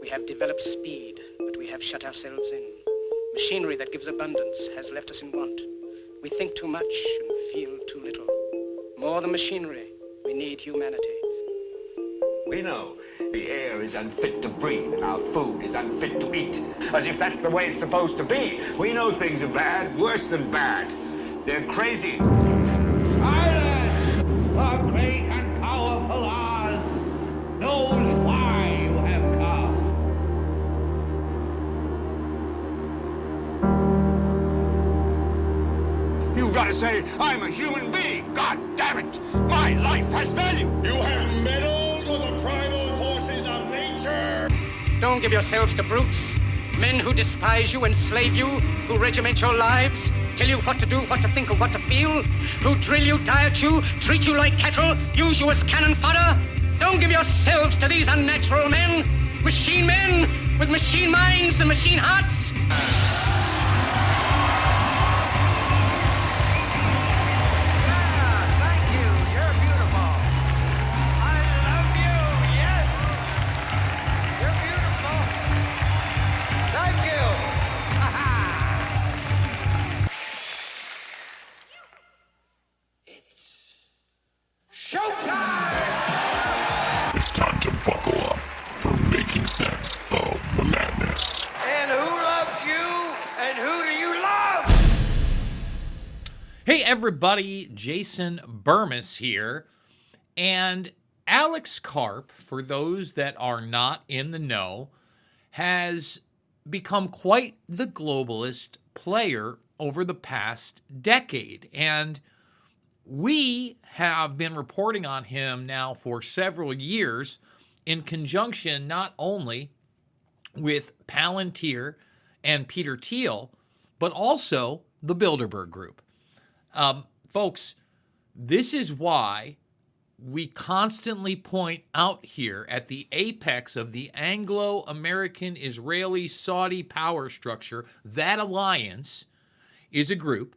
We have developed speed, but we have shut ourselves in. Machinery that gives abundance has left us in want. We think too much and feel too little. More than machinery, we need humanity. We know the air is unfit to breathe and our food is unfit to eat, as if that's the way it's supposed to be. We know things are bad, worse than bad. They're crazy. Silence! The great and powerful Oz knows why you have come. You've got to say, I'm a human being. God damn it! My life has value. You have meddled with the primal forces of nature. Don't give yourselves to brutes. Men who despise you, enslave you, who regiment your lives, tell you what to do, what to think, or what to feel, who drill you, diet you, treat you like cattle, use you as cannon fodder. Don't give yourselves to these unnatural men with machine minds and machine hearts. It's time to buckle up for making sense of the madness. And who loves you? And who do you love? Hey everybody, Jason Bermas here. And Alex Karp, for those that are not in the know, has become quite the globalist player over the past decade. And we have been reporting on him now for several years in conjunction not only with Palantir and Peter Thiel, but also the Bilderberger Group. Folks, this is why we constantly point out here at the apex of the Anglo-American Israeli-Saudi power structure, that alliance is a group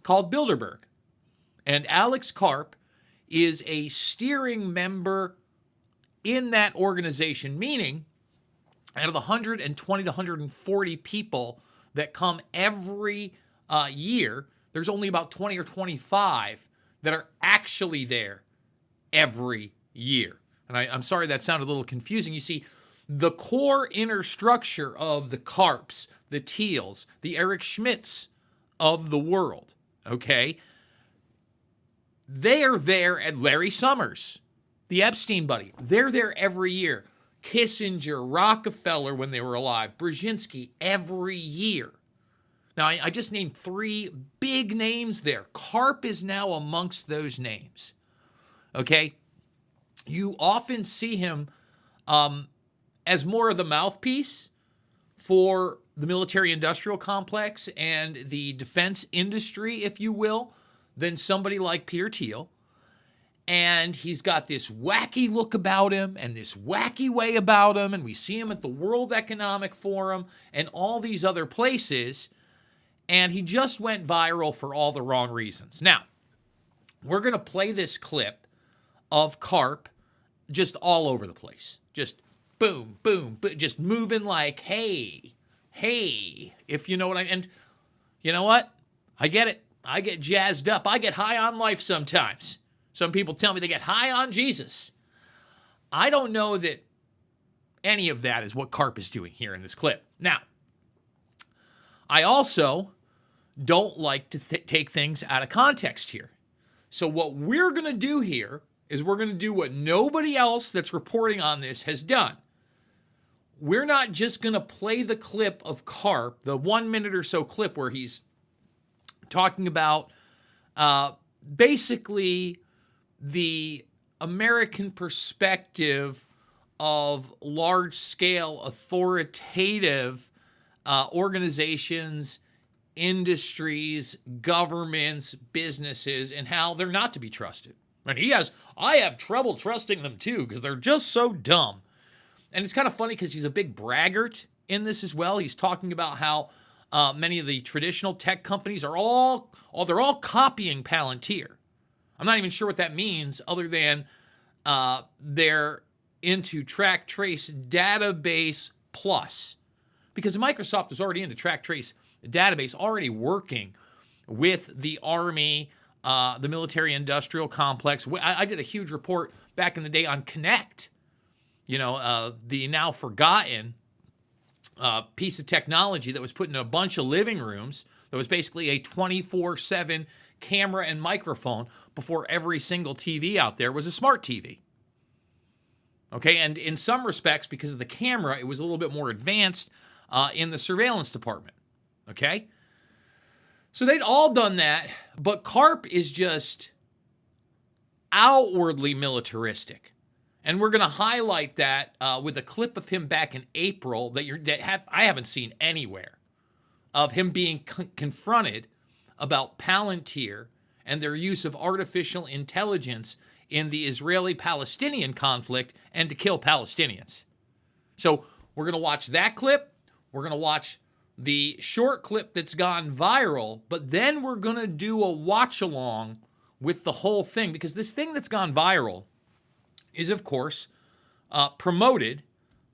called Bilderberg. And Alex Karp is a steering member in that organization, meaning out of the 120 to 140 people that come every year, there's only about 20 or 25 that are actually there every year. And I'm sorry that sounded a little confusing. You see, the core inner structure of the Karps, the Thiels, the Eric Schmidts of the world, okay, they are there at Larry Summers, the Epstein buddy. They're there every year. Kissinger, Rockefeller when they were alive, Brzezinski every year. Now, I just named three big names there. Karp is now amongst those names. Okay? You often see him as more of the mouthpiece for the military-industrial complex and the defense industry, if you will, than somebody like Peter Thiel. And he's got this wacky look about him and this wacky way about him, and we see him at the World Economic Forum and all these other places, and he just went viral for all the wrong reasons. Now, we're going to play this clip of Karp just all over the place. Just boom, boom, boom, just moving like, hey, if you know what I mean. And you know what? I get it. I get jazzed up. I get high on life sometimes. Some people tell me they get high on Jesus. I don't know that any of that is what Karp is doing here in this clip. Now, I also don't like to take things out of context here. So what we're going to do here is we're going to do what nobody else that's reporting on this has done. We're not just going to play the clip of Karp, the 1 minute or so clip where he's talking about basically the American perspective of large-scale authoritative organizations, industries, governments, businesses, and how they're not to be trusted. And I have trouble trusting them too because they're just so dumb. And it's kind of funny because he's a big braggart in this as well. He's talking about how many of the traditional tech companies are they're all copying Palantir. I'm not even sure what that means other than they're into track, trace, database Plus, because Microsoft was already in the track trace database, already working with the Army, the military industrial complex. I did a huge report back in the day on Connect, the now forgotten piece of technology that was put in a bunch of living rooms that was basically a 24/7 camera and microphone before every single TV out there was a smart TV. Okay, and in some respects, because of the camera, it was a little bit more advanced in the surveillance department. Okay? So they'd all done that, but Karp is just outwardly militaristic. And we're going to highlight that with a clip of him back in April I haven't seen anywhere, of him being confronted about Palantir and their use of artificial intelligence in the Israeli-Palestinian conflict and to kill Palestinians. So we're going to watch that clip. We're going to watch the short clip that's gone viral, but then we're going to do a watch-along with the whole thing, because this thing that's gone viral is, of course, promoted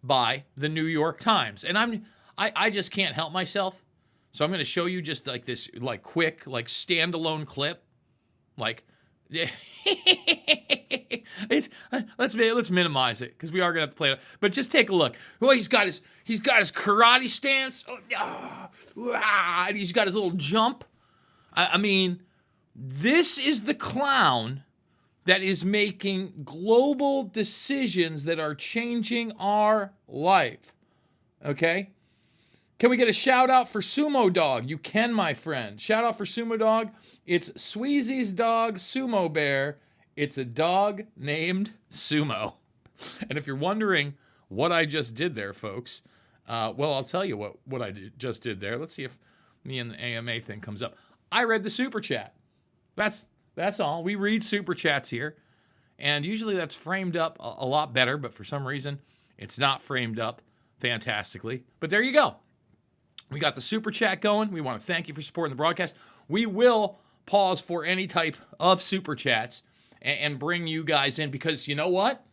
by the New York Times. And I just can't help myself. So I'm going to show you just like this quick standalone clip. Let's minimize it because we are gonna have to play it. But just take a look. Oh, he's got his karate stance. And he's got his little jump. I mean, this is the clown that is making global decisions that are changing our life. Okay? Can we get a shout out for Sumo Dog? You can, my friend. Shout out for Sumo Dog. It's Sweezy's dog, Sumo Bear. It's a dog named Sumo. And if you're wondering what I just did there, folks, well, I'll tell you what I just did there. Let's see if me and the AMA thing comes up. I read the super chat. That's all. We read super chats here. And usually that's framed up a lot better, but for some reason, it's not framed up fantastically. But there you go. We got the super chat going. We want to thank you for supporting the broadcast. We will pause for any type of super chats and bring you guys in, because you know what?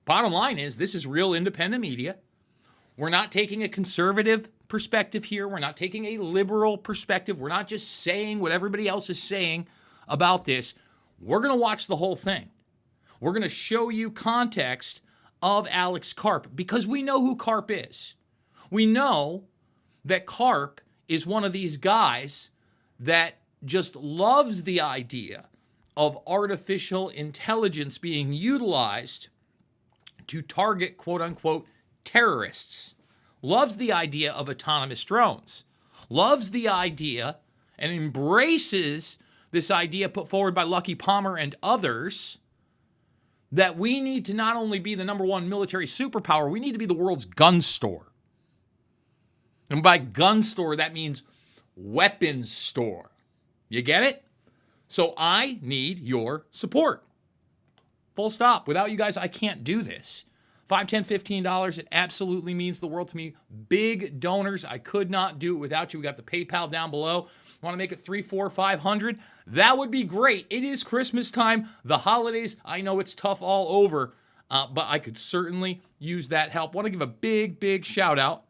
Bottom line is, this is real independent media. We're not taking a conservative perspective here. We're not taking a liberal perspective. We're not just saying what everybody else is saying about this. We're going to watch the whole thing. We're going to show you context of Alex Karp, because we know who Karp is. We know that Karp is one of these guys that just loves the idea of artificial intelligence being utilized to target quote-unquote terrorists. Loves the idea of autonomous drones. Loves the idea and embraces this idea put forward by Lucky Palmer and others that we need to not only be the number one military superpower, we need to be the world's gun store. And by gun store, that means weapons store. You get it? So I need your support. Full stop. Without you guys, I can't do this. $5, $10, $15, it absolutely means the world to me. Big donors. I could not do it without you. We got the PayPal down below. Want to make it 300, 400, 500? That would be great. It is Christmas time. The holidays, I know it's tough all over, but I could certainly use that help. Want to give a big shout out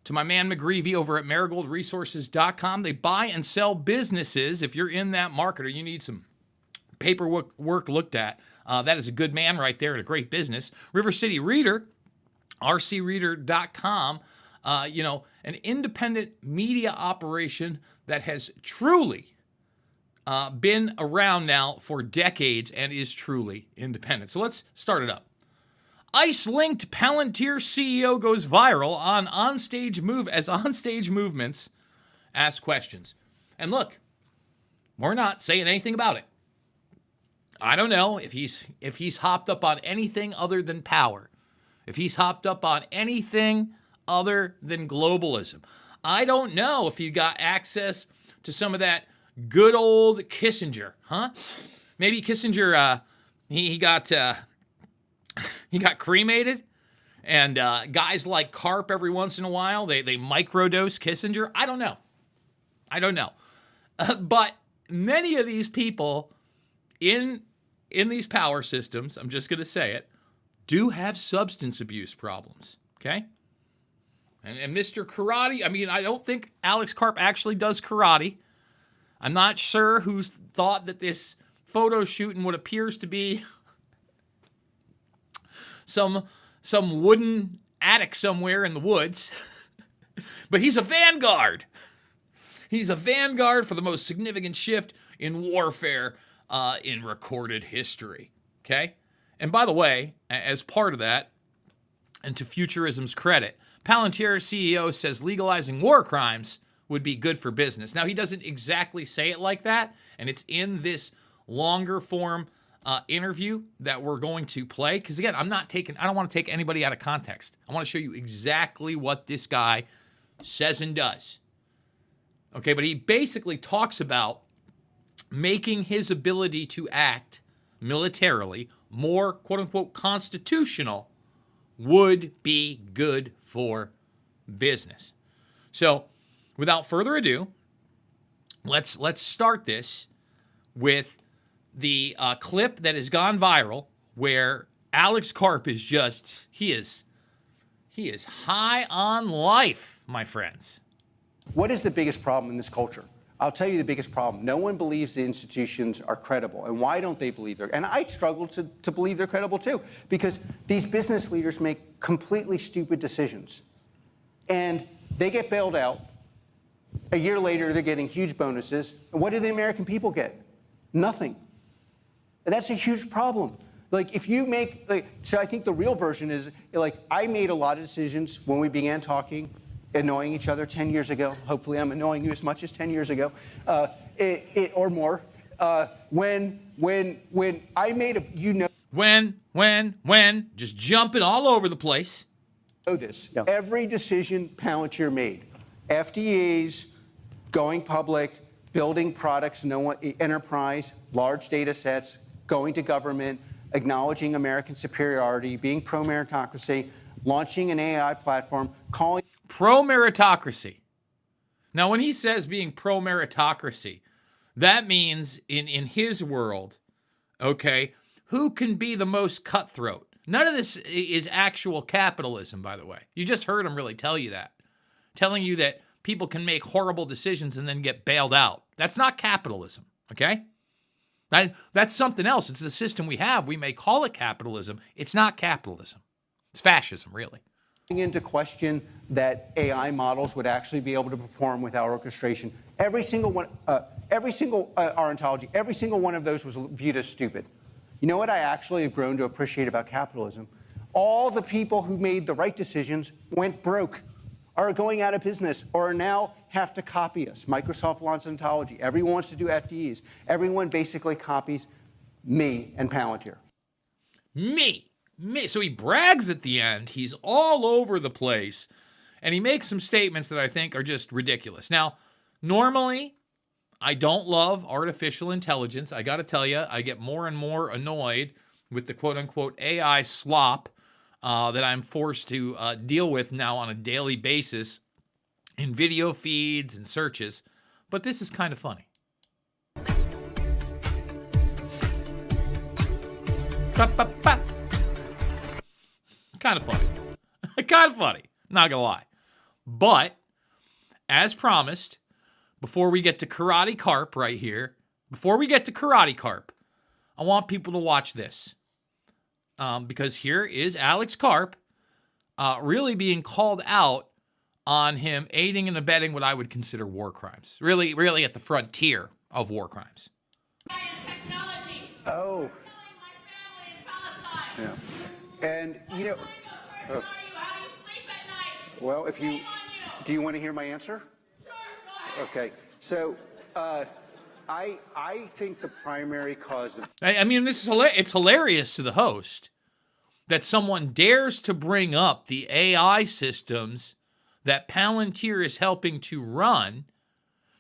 to my man McGreevy over at marigoldresources.com. They buy and sell businesses. If you're in that market or you need some paperwork looked at, that is a good man right there and a great business. River City Reader, rcreader.com, an independent media operation that has truly been around now for decades and is truly independent. So let's start it up. ICE-linked Palantir CEO goes viral on onstage movements ask questions. And look, we're not saying anything about it. I don't know if he's hopped up on anything other than power. If he's hopped up on anything other than globalism. I don't know if he got access to some of that good old Kissinger, huh? Maybe Kissinger, he got cremated, and guys like Karp every once in a while, they microdose Kissinger. I don't know. But many of these people in these power systems, I'm just going to say it, do have substance abuse problems, okay? And Mr. Karate, I mean, I don't think Alex Karp actually does karate. I'm not sure who's thought that this photo shoot in what appears to be some wooden attic somewhere in the woods. But he's a vanguard. He's a vanguard for the most significant shift in warfare in recorded history. Okay? And by the way, as part of that, and to Futurism's credit, Palantir's CEO says legalizing war crimes would be good for business. Now, he doesn't exactly say it like that, and it's in this longer form interview that we're going to play. Because again, I don't want to take anybody out of context. I want to show you exactly what this guy says and does. Okay, but he basically talks about making his ability to act militarily more, quote unquote, constitutional would be good for business. So, without further ado, let's start this with the clip that has gone viral where Alex Karp is just he is high on life, my friends. What is the biggest problem in this culture? I'll tell you the biggest problem. No one believes the institutions are credible. And why don't they believe they're? And I struggle to believe they're credible too, because these business leaders make completely stupid decisions. And they get bailed out. A year later, they're getting huge bonuses. And what do the American people get? Nothing. And that's a huge problem. Like, if you make, so I think the real version is, I made a lot of decisions when we began talking, annoying each other 10 years ago. Hopefully I'm annoying you as much as 10 years ago, or more. When I made When, just jumping all over the place. This. Yeah. Every decision Palantir made, FDAs, going public, building products, enterprise, large data sets, going to government, acknowledging American superiority, being pro-meritocracy, launching an AI platform, calling... Pro-meritocracy. Now, when he says being pro-meritocracy, that means in his world, okay, who can be the most cutthroat? None of this is actual capitalism, by the way. You just heard him really tell you that. Telling you that people can make horrible decisions and then get bailed out. That's not capitalism, okay? That's something else. It's the system we have. We may call it capitalism. It's not capitalism. It's fascism, really. Into question that AI models would actually be able to perform without orchestration. Every single one, our ontology, every single one of those was viewed as stupid. You know what I actually have grown to appreciate about capitalism? All the people who made the right decisions went broke, are going out of business, or now have to copy us. Microsoft launched ontology. Everyone wants to do FDEs. Everyone basically copies me and Palantir. Me. So he brags at the end. He's all over the place. And he makes some statements that I think are just ridiculous. Now, normally, I don't love artificial intelligence. I got to tell you, I get more and more annoyed with the quote-unquote AI slop that I'm forced to deal with now on a daily basis in video feeds and searches. But this is kind of funny. Kind of funny. Kind of funny. Not gonna lie. But, as promised, before we get to Karate Karp right here, I want people to watch this. Because here is Alex Karp really being called out on him aiding and abetting what I would consider war crimes. Really at the frontier of war crimes. Oh. Yeah. And, you know... Well, if you... Do you want to hear my answer? Sure, okay. So, I think the primary cause of... I mean, it's hilarious to the host that someone dares to bring up the AI systems that Palantir is helping to run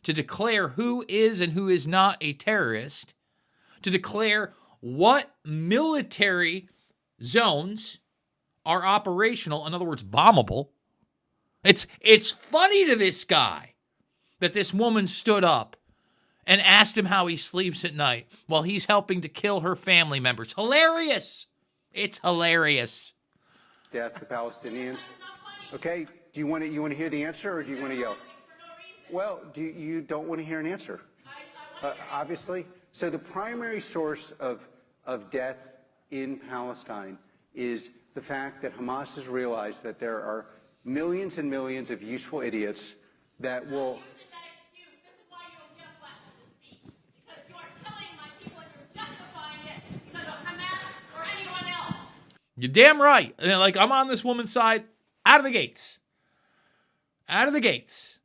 to declare who is and who is not a terrorist, to declare what military zones are operational, in other words, bombable. It's funny to this guy that this woman stood up and asked him how he sleeps at night while he's helping to kill her family members. Hilarious. It's hilarious. Death to Palestinians. Okay, Do you want to hear the answer, or do you want to yell? Well, you don't want to hear an answer? Obviously. So the primary source of death in Palestine is the fact that Hamas has realized that there are millions and millions of useful idiots that will. You're damn right. And like, I'm on this woman's side out of the gates. Out of the gates.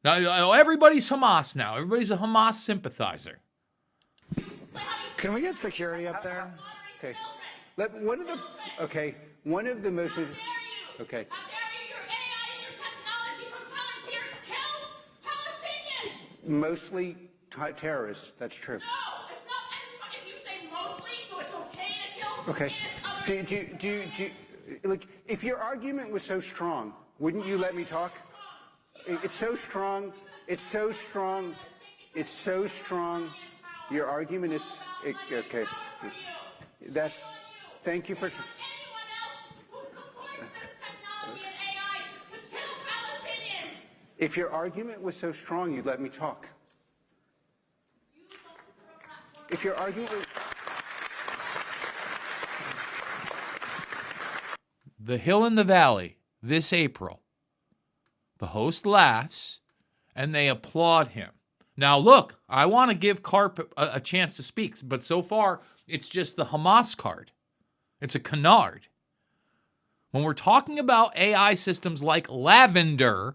Now, everybody's Hamas now. Everybody's a Hamas sympathizer. Can we get security up there? Okay. One of the most. Okay. Mostly terrorists. That's true. No, it's not everybody. If you say mostly, so it's okay to kill. Okay. Look, if your argument was so strong, wouldn't you let me talk? It's so strong. It's so strong. It's so strong. Your argument is okay. That's. Thank you for. If your argument was so strong, you'd let me talk. If your argument was... The Hill in the Valley, this April. The host laughs, and they applaud him. Now, look, I want to give Karp a chance to speak, but so far, it's just the Hamas card. It's a canard. When we're talking about AI systems like Lavender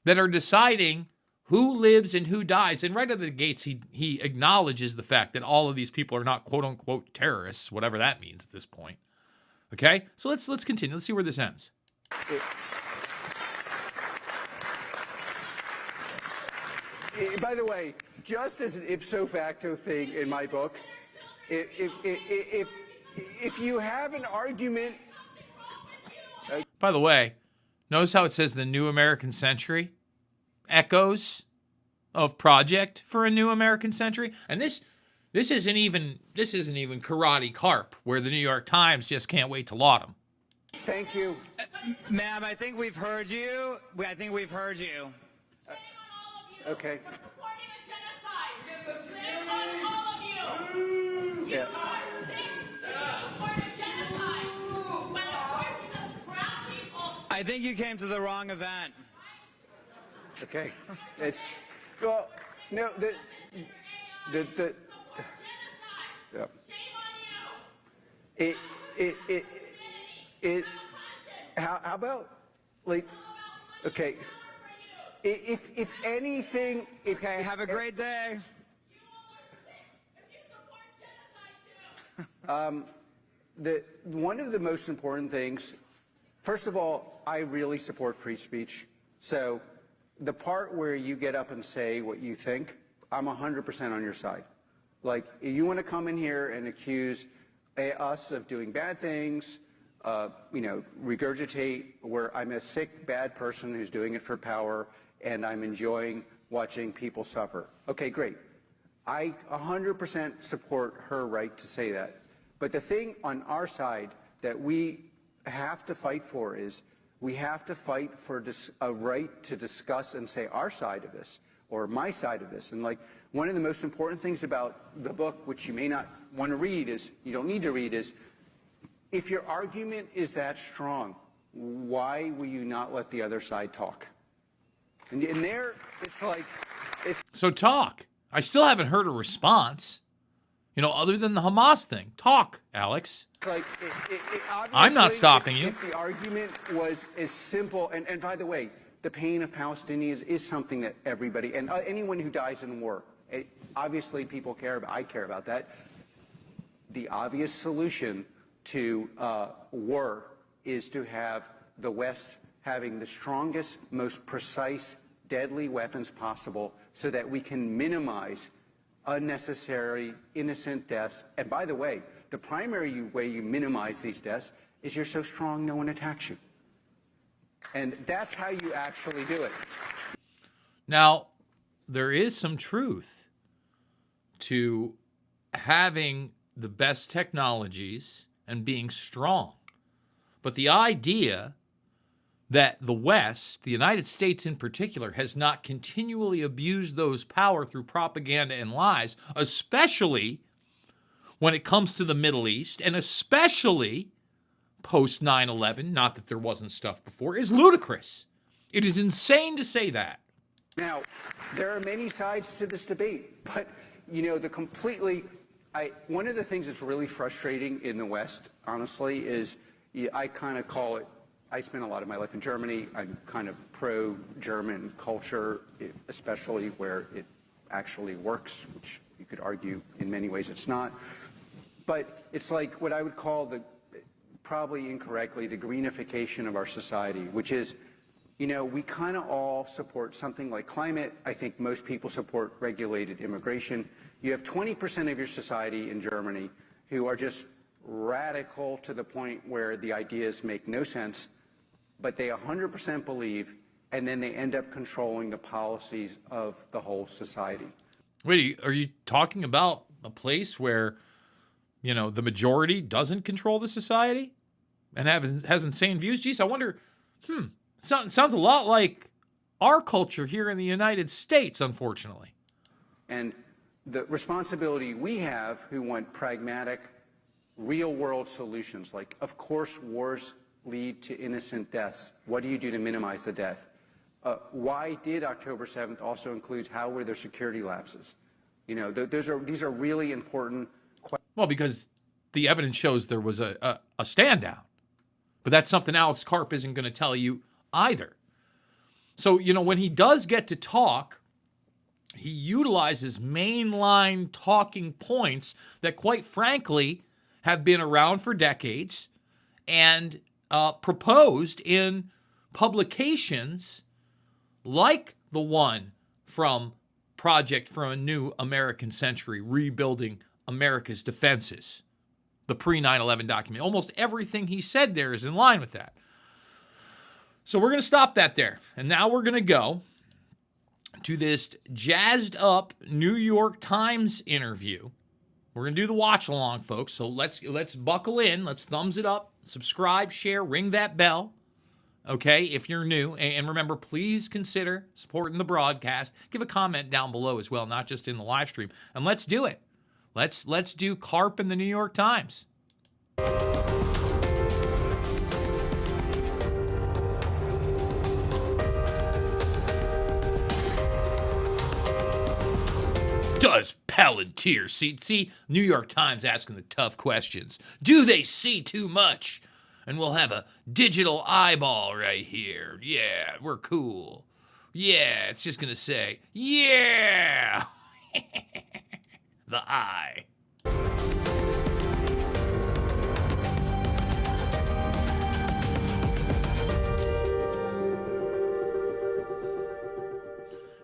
that are deciding who lives and who dies, and right out of the gates, he acknowledges the fact that all of these people are not quote-unquote terrorists, whatever that means at this point. Okay? So let's continue. Let's see where this ends. By the way, just as an ipso facto thing in my book, if you have an argument... By the way, notice how it says the New American Century? Echoes of Project for a New American Century? And this isn't even Karate Karp, where the New York Times just can't wait to laud him. Thank you. Ma'am, I think we've heard you. Okay. Yeah. I think you came to the wrong event. Okay. It's well, no. Yeah. How about like? Okay. If anything, Okay, have a great day. One of the most important things, first of all, I really support free speech. So the part where you get up and say what you think, I'm 100% on your side. Like, if you want to come in here and accuse us of doing bad things, regurgitate where I'm a sick, bad person who's doing it for power and I'm enjoying watching people suffer. Okay, great. I 100% support her right to say that. But the thing on our side that we have to fight for is we have to fight for a right to discuss and say our side of this or my side of this. And like one of the most important things about the book, which you may not want to read, is you don't need to read, is if your argument is that strong, why will you not let the other side talk? And there, it's like, So talk. I still haven't heard a response. Other than the Hamas thing. Talk, Alex. Like, I'm not stopping you. If the argument was as simple, and by the way, the pain of Palestinians is something that everybody, and anyone who dies in war, obviously people care about, I care about that. The obvious solution to war is to have the West having the strongest, most precise, deadly weapons possible so that we can minimize unnecessary, innocent deaths. And by the way, the primary way you minimize these deaths is you're so strong no one attacks you. And that's how you actually do it. Now, there is some truth to having the best technologies and being strong. But the idea that the West, the United States in particular, has not continually abused those power through propaganda and lies, especially when it comes to the Middle East, and especially post 9/11, not that there wasn't stuff before, is ludicrous. It is insane to say that. Now, there are many sides to this debate, but, one of the things that's really frustrating in the West, honestly, is I kind of call it, I spent a lot of my life in Germany. I'm kind of pro-German culture, especially where it actually works, which you could argue in many ways it's not. But it's like what I would call probably incorrectly, the greenification of our society, which is, we kind of all support something like climate. I think most people support regulated immigration. You have 20% of your society in Germany who are just radical to the point where the ideas make no sense, but they 100% believe, and then they end up controlling the policies of the whole society. Wait, are you talking about a place where, the majority doesn't control the society and has insane views? Geez, I wonder, sounds a lot like our culture here in the United States, unfortunately. And the responsibility we have who want pragmatic, real-world solutions, like, of course, wars lead to innocent deaths. What do you do to minimize the death? Why did October 7th also include how were there security lapses? These are really important questions. Well, because the evidence shows there was a stand down. But that's something Alex Karp isn't going to tell you either. So, when he does get to talk, he utilizes mainline talking points that, quite frankly, have been around for decades and proposed in publications like the one from Project for a New American Century, Rebuilding America's Defenses, the pre-9/11 document. Almost everything he said there is in line with that. So we're going to stop that there. And now we're going to go to this jazzed up New York Times interview. We're going to do the watch along, folks. So let's buckle in. Let's thumbs it up, subscribe, share, ring that bell. Okay, if you're new. And remember, please consider supporting the broadcast. Give a comment down below as well, not just in the live stream. And let's do it. Let's do Karp in the New York Times. Does Palantir see? New York Times asking the tough questions. Do they see too much? And we'll have a digital eyeball right here. Yeah, we're cool. Yeah, it's just going to say, yeah. The eye.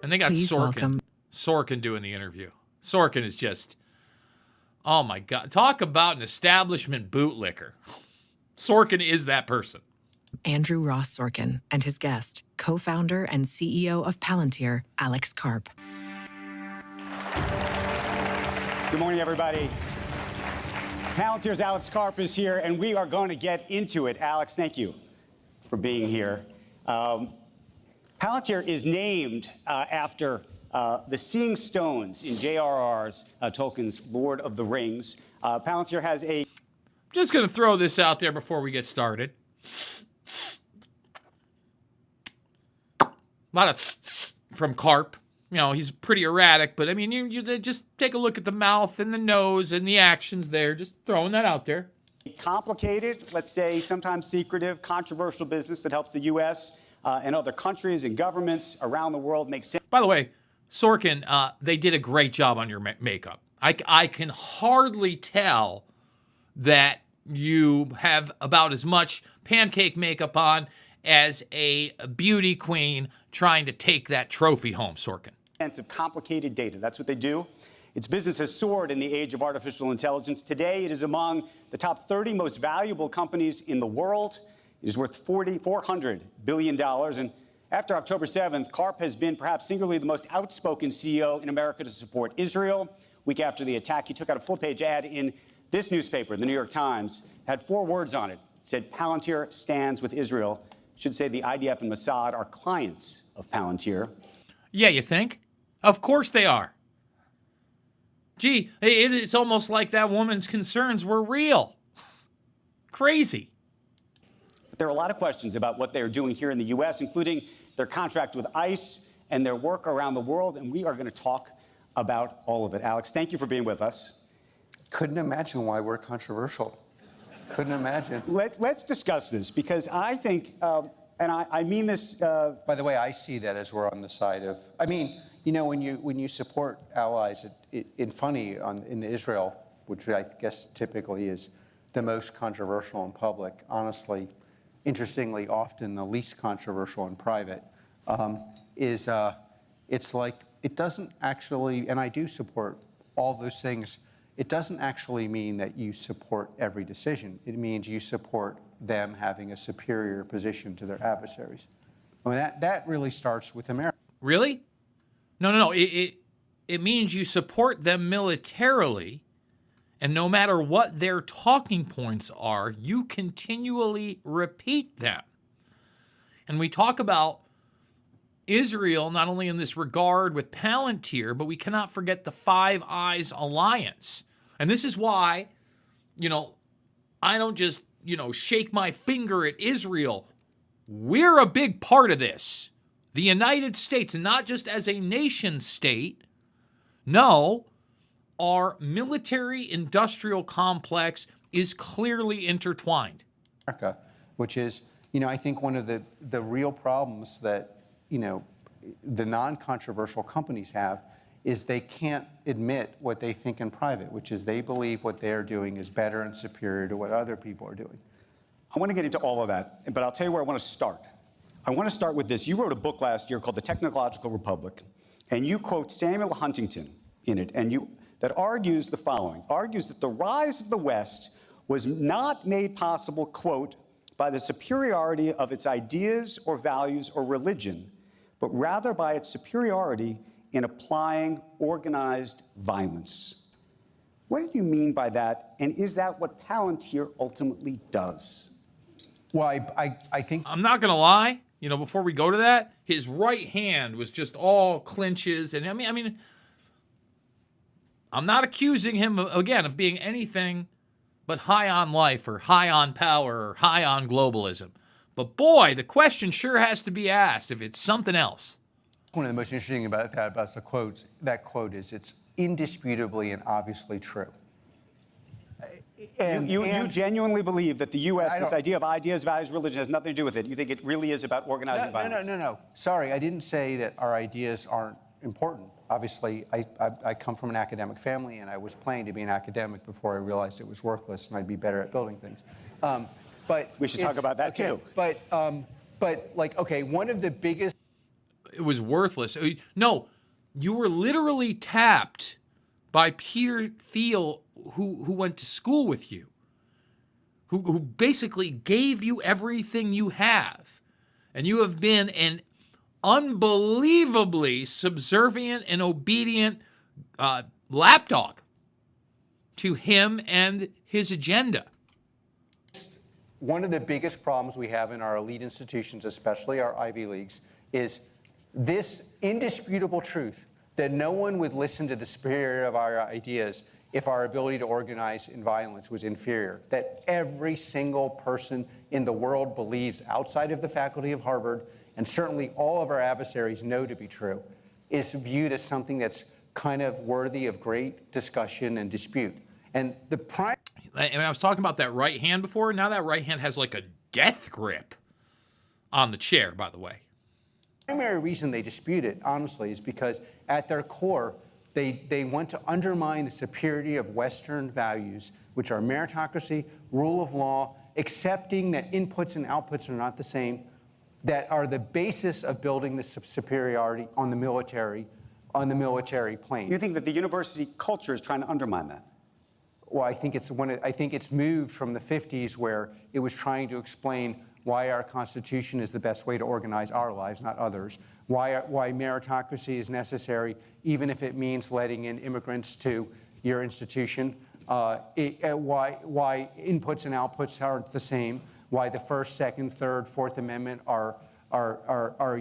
And they got Sorkin doing the interview. Sorkin is just, oh my God. Talk about an establishment bootlicker. Sorkin is that person. Andrew Ross Sorkin and his guest, co-founder and CEO of Palantir, Alex Karp. Good morning, everybody. Palantir's Alex Karp is here, and we are going to get into it. Alex, thank you for being here. Palantir is named after the Seeing Stones in J.R.R. Tolkien's Lord of the Rings. Palantir has a... Just going to throw this out there before we get started. A lot of from Karp. He's pretty erratic, but I mean, you just take a look at the mouth and the nose and the actions there. Just throwing that out there. Complicated, let's say, sometimes secretive, controversial business that helps the U.S. And other countries and governments around the world make sense. By the way, Sorkin, they did a great job on your makeup. I can hardly tell that you have about as much pancake makeup on as a beauty queen trying to take that trophy home, Sorkin. Of complicated data. That's what they do. Its business has soared in the age of artificial intelligence. Today, it is among the top 30 most valuable companies in the world. It is worth $400 billion. And after October 7th, Karp has been perhaps singularly the most outspoken CEO in America to support Israel. Week after the attack, he took out a full-page ad in this newspaper, the New York Times, had 4 words on it. It said, Palantir stands with Israel. should say the IDF and Mossad are clients of Palantir. Yeah, you think? Of course they are. Gee, it's almost like that woman's concerns were real. Crazy. There are a lot of questions about what they're doing here in the U.S., including their contract with ICE and their work around the world, and we are going to talk about all of it. Alex, thank you for being with us. Couldn't imagine why we're controversial. Couldn't imagine. Let's discuss this, because I think, and I mean this. By the way, I see that as we're on the side of. I mean, you know, when you support allies, in Israel, which I guess typically is the most controversial in public, honestly, interestingly, often the least controversial in private, it's like it doesn't actually, and I do support all those things. It doesn't actually mean that you support every decision. It means you support them having a superior position to their adversaries. I mean, that really starts with America. Really? No. It means you support them militarily, and no matter what their talking points are, you continually repeat them. And we talk about Israel not only in this regard with Palantir, but we cannot forget the Five Eyes alliance. And this is why, I don't just, shake my finger at Israel. We're a big part of this. The United States, and not just as a nation state, no, our military-industrial complex is clearly intertwined. America, which is, I think one of the real problems that, the non-controversial companies have is they can't admit what they think in private, which is they believe what they're doing is better and superior to what other people are doing. I want to get into all of that, but I'll tell you where I want to start. I want to start with this. You wrote a book last year called The Technological Republic, and you quote Samuel Huntington in it, that argues the following, argues that the rise of the West was not made possible, quote, by the superiority of its ideas or values or religion, but rather by its superiority in applying organized violence. What do you mean by that, and is that what Palantir ultimately does? Well, I think... I'm not going to lie, before we go to that, his right hand was just all clinches, and I mean, I'm not accusing him, again, of being anything but high on life or high on power or high on globalism. But boy, the question sure has to be asked if it's something else. One of the most interesting about the quotes, that quote is it's indisputably and obviously true. And you genuinely believe that the U.S., this idea of ideas, values, religion has nothing to do with it? You think it really is about organizing violence? No. Sorry, I didn't say that our ideas aren't important. Obviously, I come from an academic family, and I was planning to be an academic before I realized it was worthless and I'd be better at building things. But we should talk about that too. But one of the biggest... It was worthless. No, you were literally tapped by Peter Thiel, who went to school with you, who basically gave you everything you have. And you have been an unbelievably subservient and obedient lapdog to him and his agenda. One of the biggest problems we have in our elite institutions, especially our Ivy Leagues, is this indisputable truth that no one would listen to the superiority of our ideas if our ability to organize in violence was inferior. That every single person in the world believes, outside of the faculty of Harvard, and certainly all of our adversaries know to be true, is viewed as something that's kind of worthy of great discussion and dispute. And I was talking about that right hand before. Now that right hand has like a death grip on the chair, by the way. The primary reason they dispute it, honestly, is because at their core, they want to undermine the superiority of Western values, which are meritocracy, rule of law, accepting that inputs and outputs are not the same, that are the basis of building the superiority on the military plane. You think that the university culture is trying to undermine that? Well, I think it's moved from the 50s, where it was trying to explain why our Constitution is the best way to organize our lives, not others, why meritocracy is necessary, even if it means letting in immigrants to your institution, why inputs and outputs aren't the same, why the First, Second, Third, Fourth Amendment are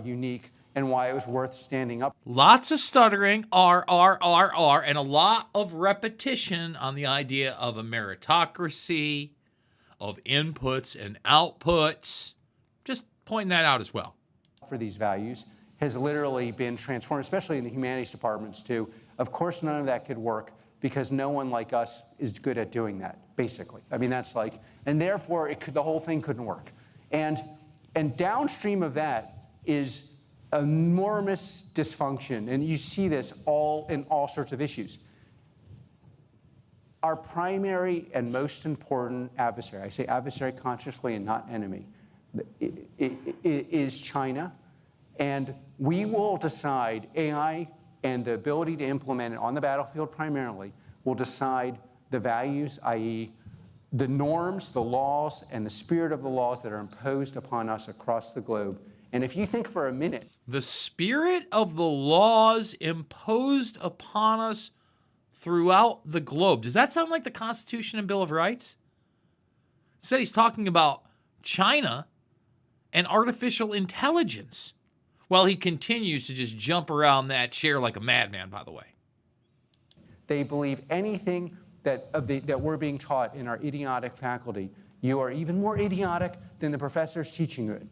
unique, and why it was worth standing up. Lots of stuttering, R, and a lot of repetition on the idea of a meritocracy, of inputs and outputs. Just pointing that out as well. For these values has literally been transformed, especially in the humanities departments too. Of course, none of that could work because no one like us is good at doing that, basically. I mean, that's like, and therefore the whole thing couldn't work. And downstream of that is enormous dysfunction, and you see this in all sorts of issues. Our primary and most important adversary, I say adversary consciously and not enemy, is China. And we will decide, AI and the ability to implement it on the battlefield primarily will decide the values, i.e. the norms, the laws, and the spirit of the laws that are imposed upon us across the globe. And if you think for a minute... The spirit of the laws imposed upon us throughout the globe. Does that sound like the Constitution and Bill of Rights? Instead, he's talking about China and artificial intelligence. Well, he continues to just jump around that chair like a madman, by the way. They believe anything that we're being taught in our idiotic faculty. You are even more idiotic than the professors teaching it.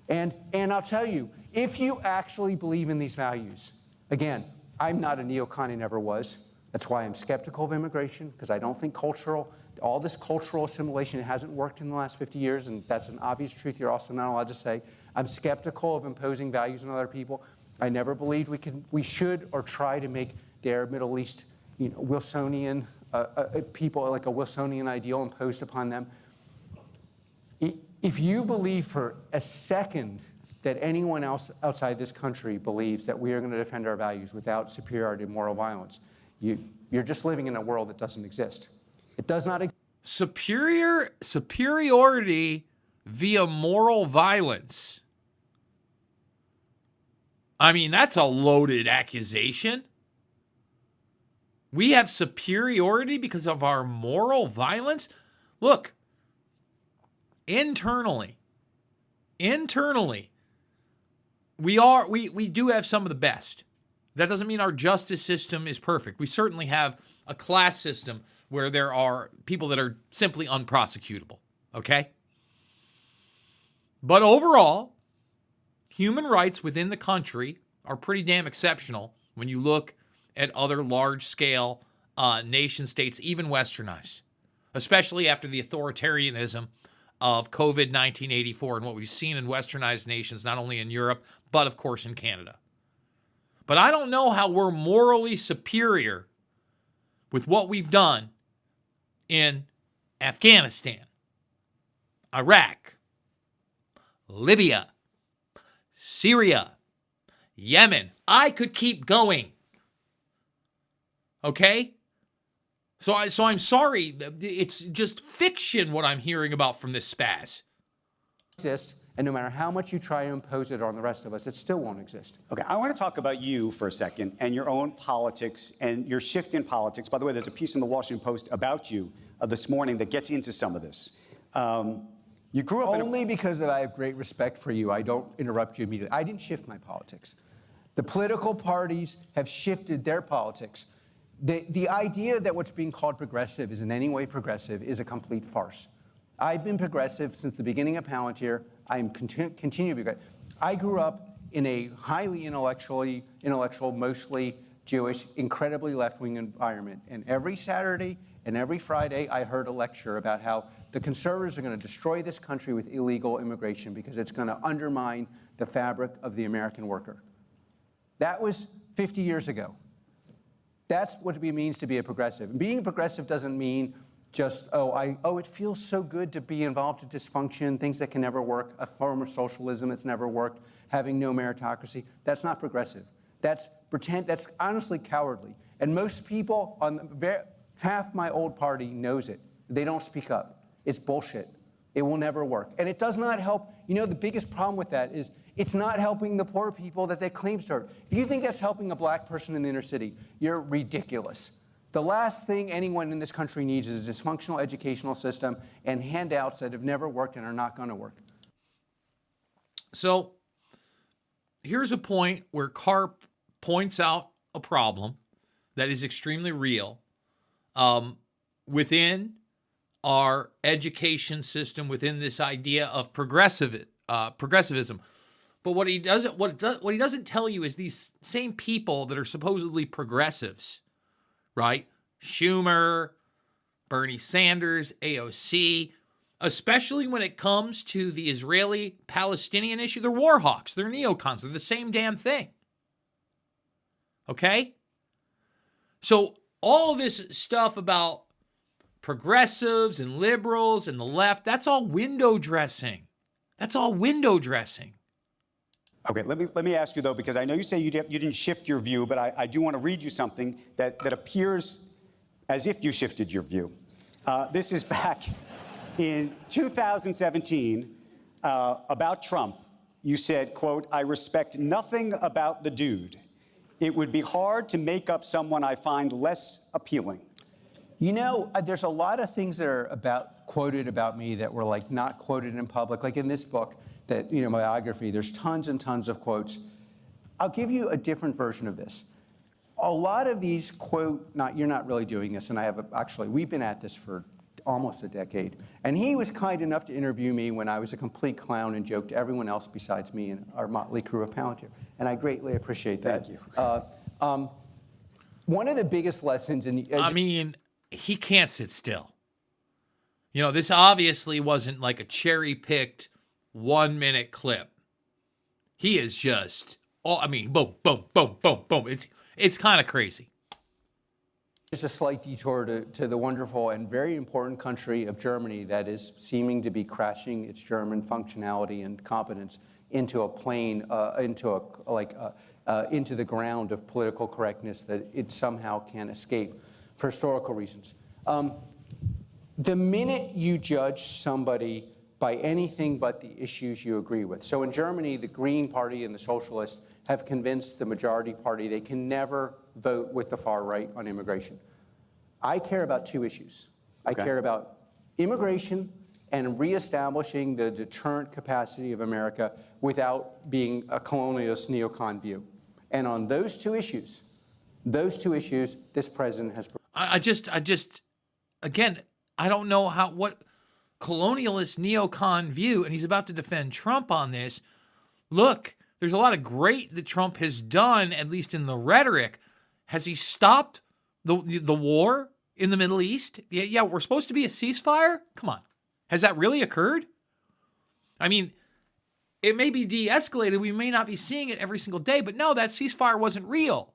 And I'll tell you, if you actually believe in these values, again, I'm not a neocon, I never was. That's why I'm skeptical of immigration, because I don't think all this cultural assimilation hasn't worked in the last 50 years, and that's an obvious truth you're also not allowed to say. I'm skeptical of imposing values on other people. I never believed we should or try to make the Arab Middle East, Wilsonian people, like a Wilsonian ideal imposed upon them. If you believe for a second that anyone else outside this country believes that we are going to defend our values without superiority and moral violence, you're just living in a world that doesn't exist. It does not exist. Superiority via moral violence. I mean, that's a loaded accusation. We have superiority because of our moral violence? Look, internally, we do have some of the best. That doesn't mean our justice system is perfect. We certainly have a class system where there are people that are simply unprosecutable, okay? But overall, human rights within the country are pretty damn exceptional when you look at other large-scale nation states, even westernized, especially after the authoritarianism of COVID-1984 and what we've seen in westernized nations, not only in Europe, but of course in Canada. But I don't know how we're morally superior with what we've done in Afghanistan, Iraq, Libya, Syria, Yemen. I could keep going. Okay? So I'm sorry. It's just fiction what I'm hearing about from this spaz. Exist, and no matter how much you try to impose it on the rest of us, it still won't exist. Okay, I want to talk about you for a second and your own politics and your shift in politics. By the way, there's a piece in the Washington Post about you this morning that gets into some of this. You grew up only because I have great respect for you. I don't interrupt you immediately. I didn't shift my politics. The political parties have shifted their politics. The idea that what's being called progressive is in any way progressive is a complete farce. I've been progressive since the beginning of Palantir. I'm continuing to be progressive. I grew up in a highly intellectual, mostly Jewish, incredibly left-wing environment. And every Saturday and every Friday, I heard a lecture about how the conservatives are going to destroy this country with illegal immigration because it's going to undermine the fabric of the American worker. That was 50 years ago. That's what it means to be a progressive. And being a progressive doesn't mean just, it feels so good to be involved in dysfunction, things that can never work, a form of socialism that's never worked, having no meritocracy. That's not progressive. That's honestly cowardly. And most people half my old party knows it. They don't speak up. It's bullshit. It will never work. And it does not help. You know, the biggest problem with that is it's not helping the poor people that they claim to serve. If you think that's helping a black person in the inner city, you're ridiculous. The last thing anyone in this country needs is a dysfunctional educational system and handouts that have never worked and are not going to work. So here's a point where Karp points out a problem that is extremely real within our education system, within this idea of progressivism. But what he doesn't tell you is these same people that are supposedly progressives, right? Schumer, Bernie Sanders, AOC, especially when it comes to the Israeli-Palestinian issue, they're war hawks, they're neocons, they're the same damn thing. Okay? So all this stuff about progressives and liberals and the left, that's all window dressing. That's all window dressing. Okay, let me ask you, though, because I know you say you didn't shift your view, but I do want to read you something that appears as if you shifted your view. This is back in 2017 about Trump. You said, quote, "I respect nothing about the dude. It would be hard to make up someone I find less appealing." You know, there's a lot of things that are quoted about me that were like not quoted in public, like in this book, that, you know, my biography, there's tons and tons of quotes. I'll give you a different version of this. A lot of these you're not really doing this, and we've been at this for almost a decade. And he was kind enough to interview me when I was a complete clown and joked to everyone else besides me and our motley crew of Palantir. And I greatly appreciate that. Thank you. One of the biggest lessons in the he can't sit still. You know, this obviously wasn't like a cherry-picked 1-minute clip. He is just, boom, boom, boom, boom, boom. It's kind of crazy. Just a slight detour to the wonderful and very important country of Germany that is seeming to be crashing its German functionality and competence into a plane, into the ground of political correctness that it somehow can't escape for historical reasons. The minute you judge somebody by anything but the issues you agree with. So in Germany, the Green Party and the Socialists have convinced the majority party they can never vote with the far right on immigration. I care about two issues. Okay. I care about immigration and reestablishing the deterrent capacity of America without being a colonialist neocon view. And on those two issues, this president has. Again, I don't know what colonialist neocon view, and he's about to defend Trump on this. Look, there's a lot of great that Trump has done, at least in the rhetoric. Has he stopped the war in the Middle East? Yeah, we're supposed to be a ceasefire? Come on. Has that really occurred? I mean, it may be de-escalated. We may not be seeing it every single day, but no, that ceasefire wasn't real.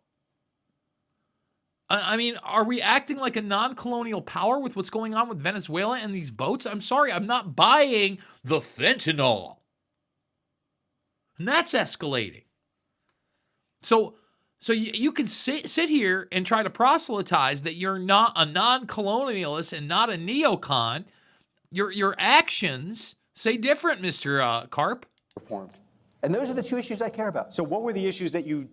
I mean, are we acting like a non-colonial power with what's going on with Venezuela and these boats? I'm sorry, I'm not buying the fentanyl. And that's escalating. So you can sit here and try to proselytize that you're not a non-colonialist and not a neocon. Your actions say different, Mr. Karp. Performed. And those are the two issues I care about. So what were the issues that you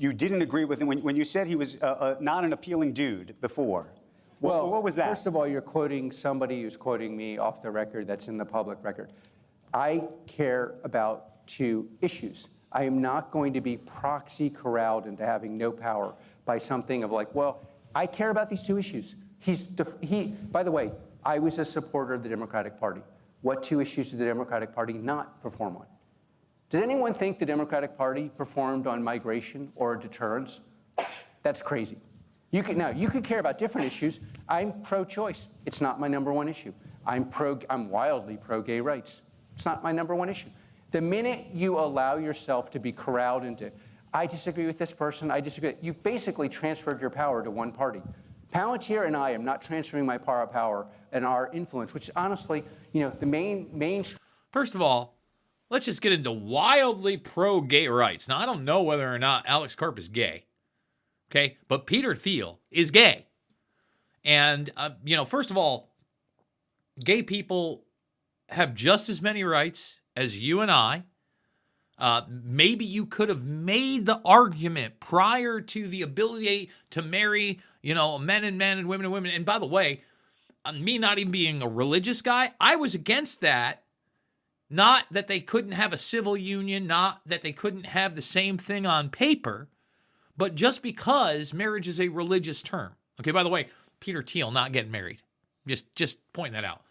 didn't agree with when you said he was not an appealing dude before? What was that? First of all, you're quoting somebody who's quoting me off the record that's in the public record. I care about two issues. I am not going to be proxy corralled into having no power by something of like, well, I care about these two issues. By the way, I was a supporter of the Democratic Party. What two issues did the Democratic Party not perform on? Does anyone think the Democratic Party performed on migration or deterrence? That's crazy. You could care about different issues. I'm pro-choice. It's not my number one issue. I'm wildly pro-gay rights. It's not my number one issue. The minute you allow yourself to be corralled into, I disagree with this person, I disagree, you've basically transferred your power to one party. Palantir and I am not transferring my power and our influence, which honestly, the main. First of all, let's just get into wildly pro-gay rights. Now, I don't know whether or not Alex Karp is gay, okay? But Peter Thiel is gay. And, first of all, gay people have just as many rights as you and I. Maybe you could have made the argument prior to the ability to marry, men and men and women and women. And by the way, me not even being a religious guy, I was against that. Not that they couldn't have a civil union, not that they couldn't have the same thing on paper, but just because marriage is a religious term. Okay, by the way, Peter Thiel not getting married. Just pointing that out.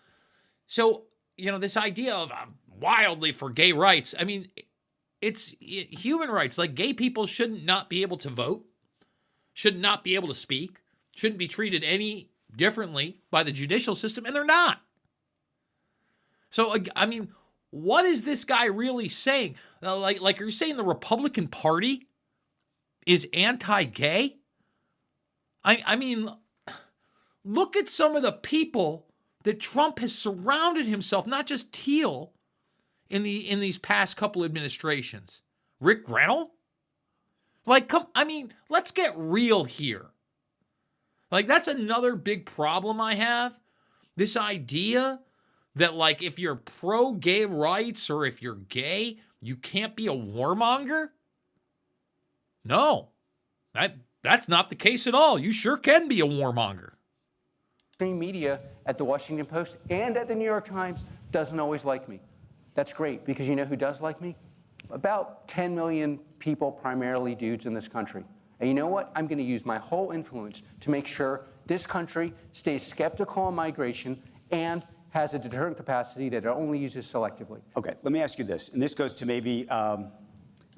So, this idea of wildly for gay rights, I mean, it's human rights. Like, gay people shouldn't not be able to vote, should not be able to speak, shouldn't be treated any differently by the judicial system, and they're not. So, I mean, what is this guy really saying? Like, are you saying the Republican Party is anti-gay? I mean, look at some of the people that Trump has surrounded himself, not just Thiel, in these past couple administrations. Rick Grenell? Like, let's get real here. Like, that's another big problem I have. This idea that, like, if you're pro-gay rights or if you're gay, you can't be a warmonger? No, that's not the case at all. You sure can be a warmonger. Mainstream media at the Washington Post and at the New York Times doesn't always like me. That's great, because you know who does like me? About 10 million people, primarily dudes in this country. And you know what? I'm going to use my whole influence to make sure this country stays skeptical on migration and has a deterrent capacity that it only uses selectively. Okay, let me ask you this, and this goes to maybe, I don't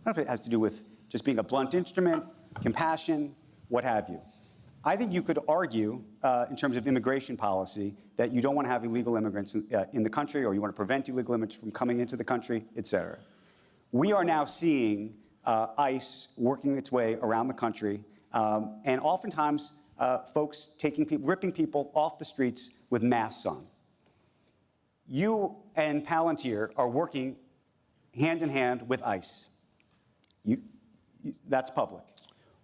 know if it has to do with just being a blunt instrument, compassion, what have you. I think you could argue, in terms of immigration policy, that you don't want to have illegal immigrants in the country, or you want to prevent illegal immigrants from coming into the country, et cetera. We are now seeing ICE working its way around the country, and oftentimes folks ripping people off the streets with masks on. You and Palantir are working hand in hand with ICE. That's public.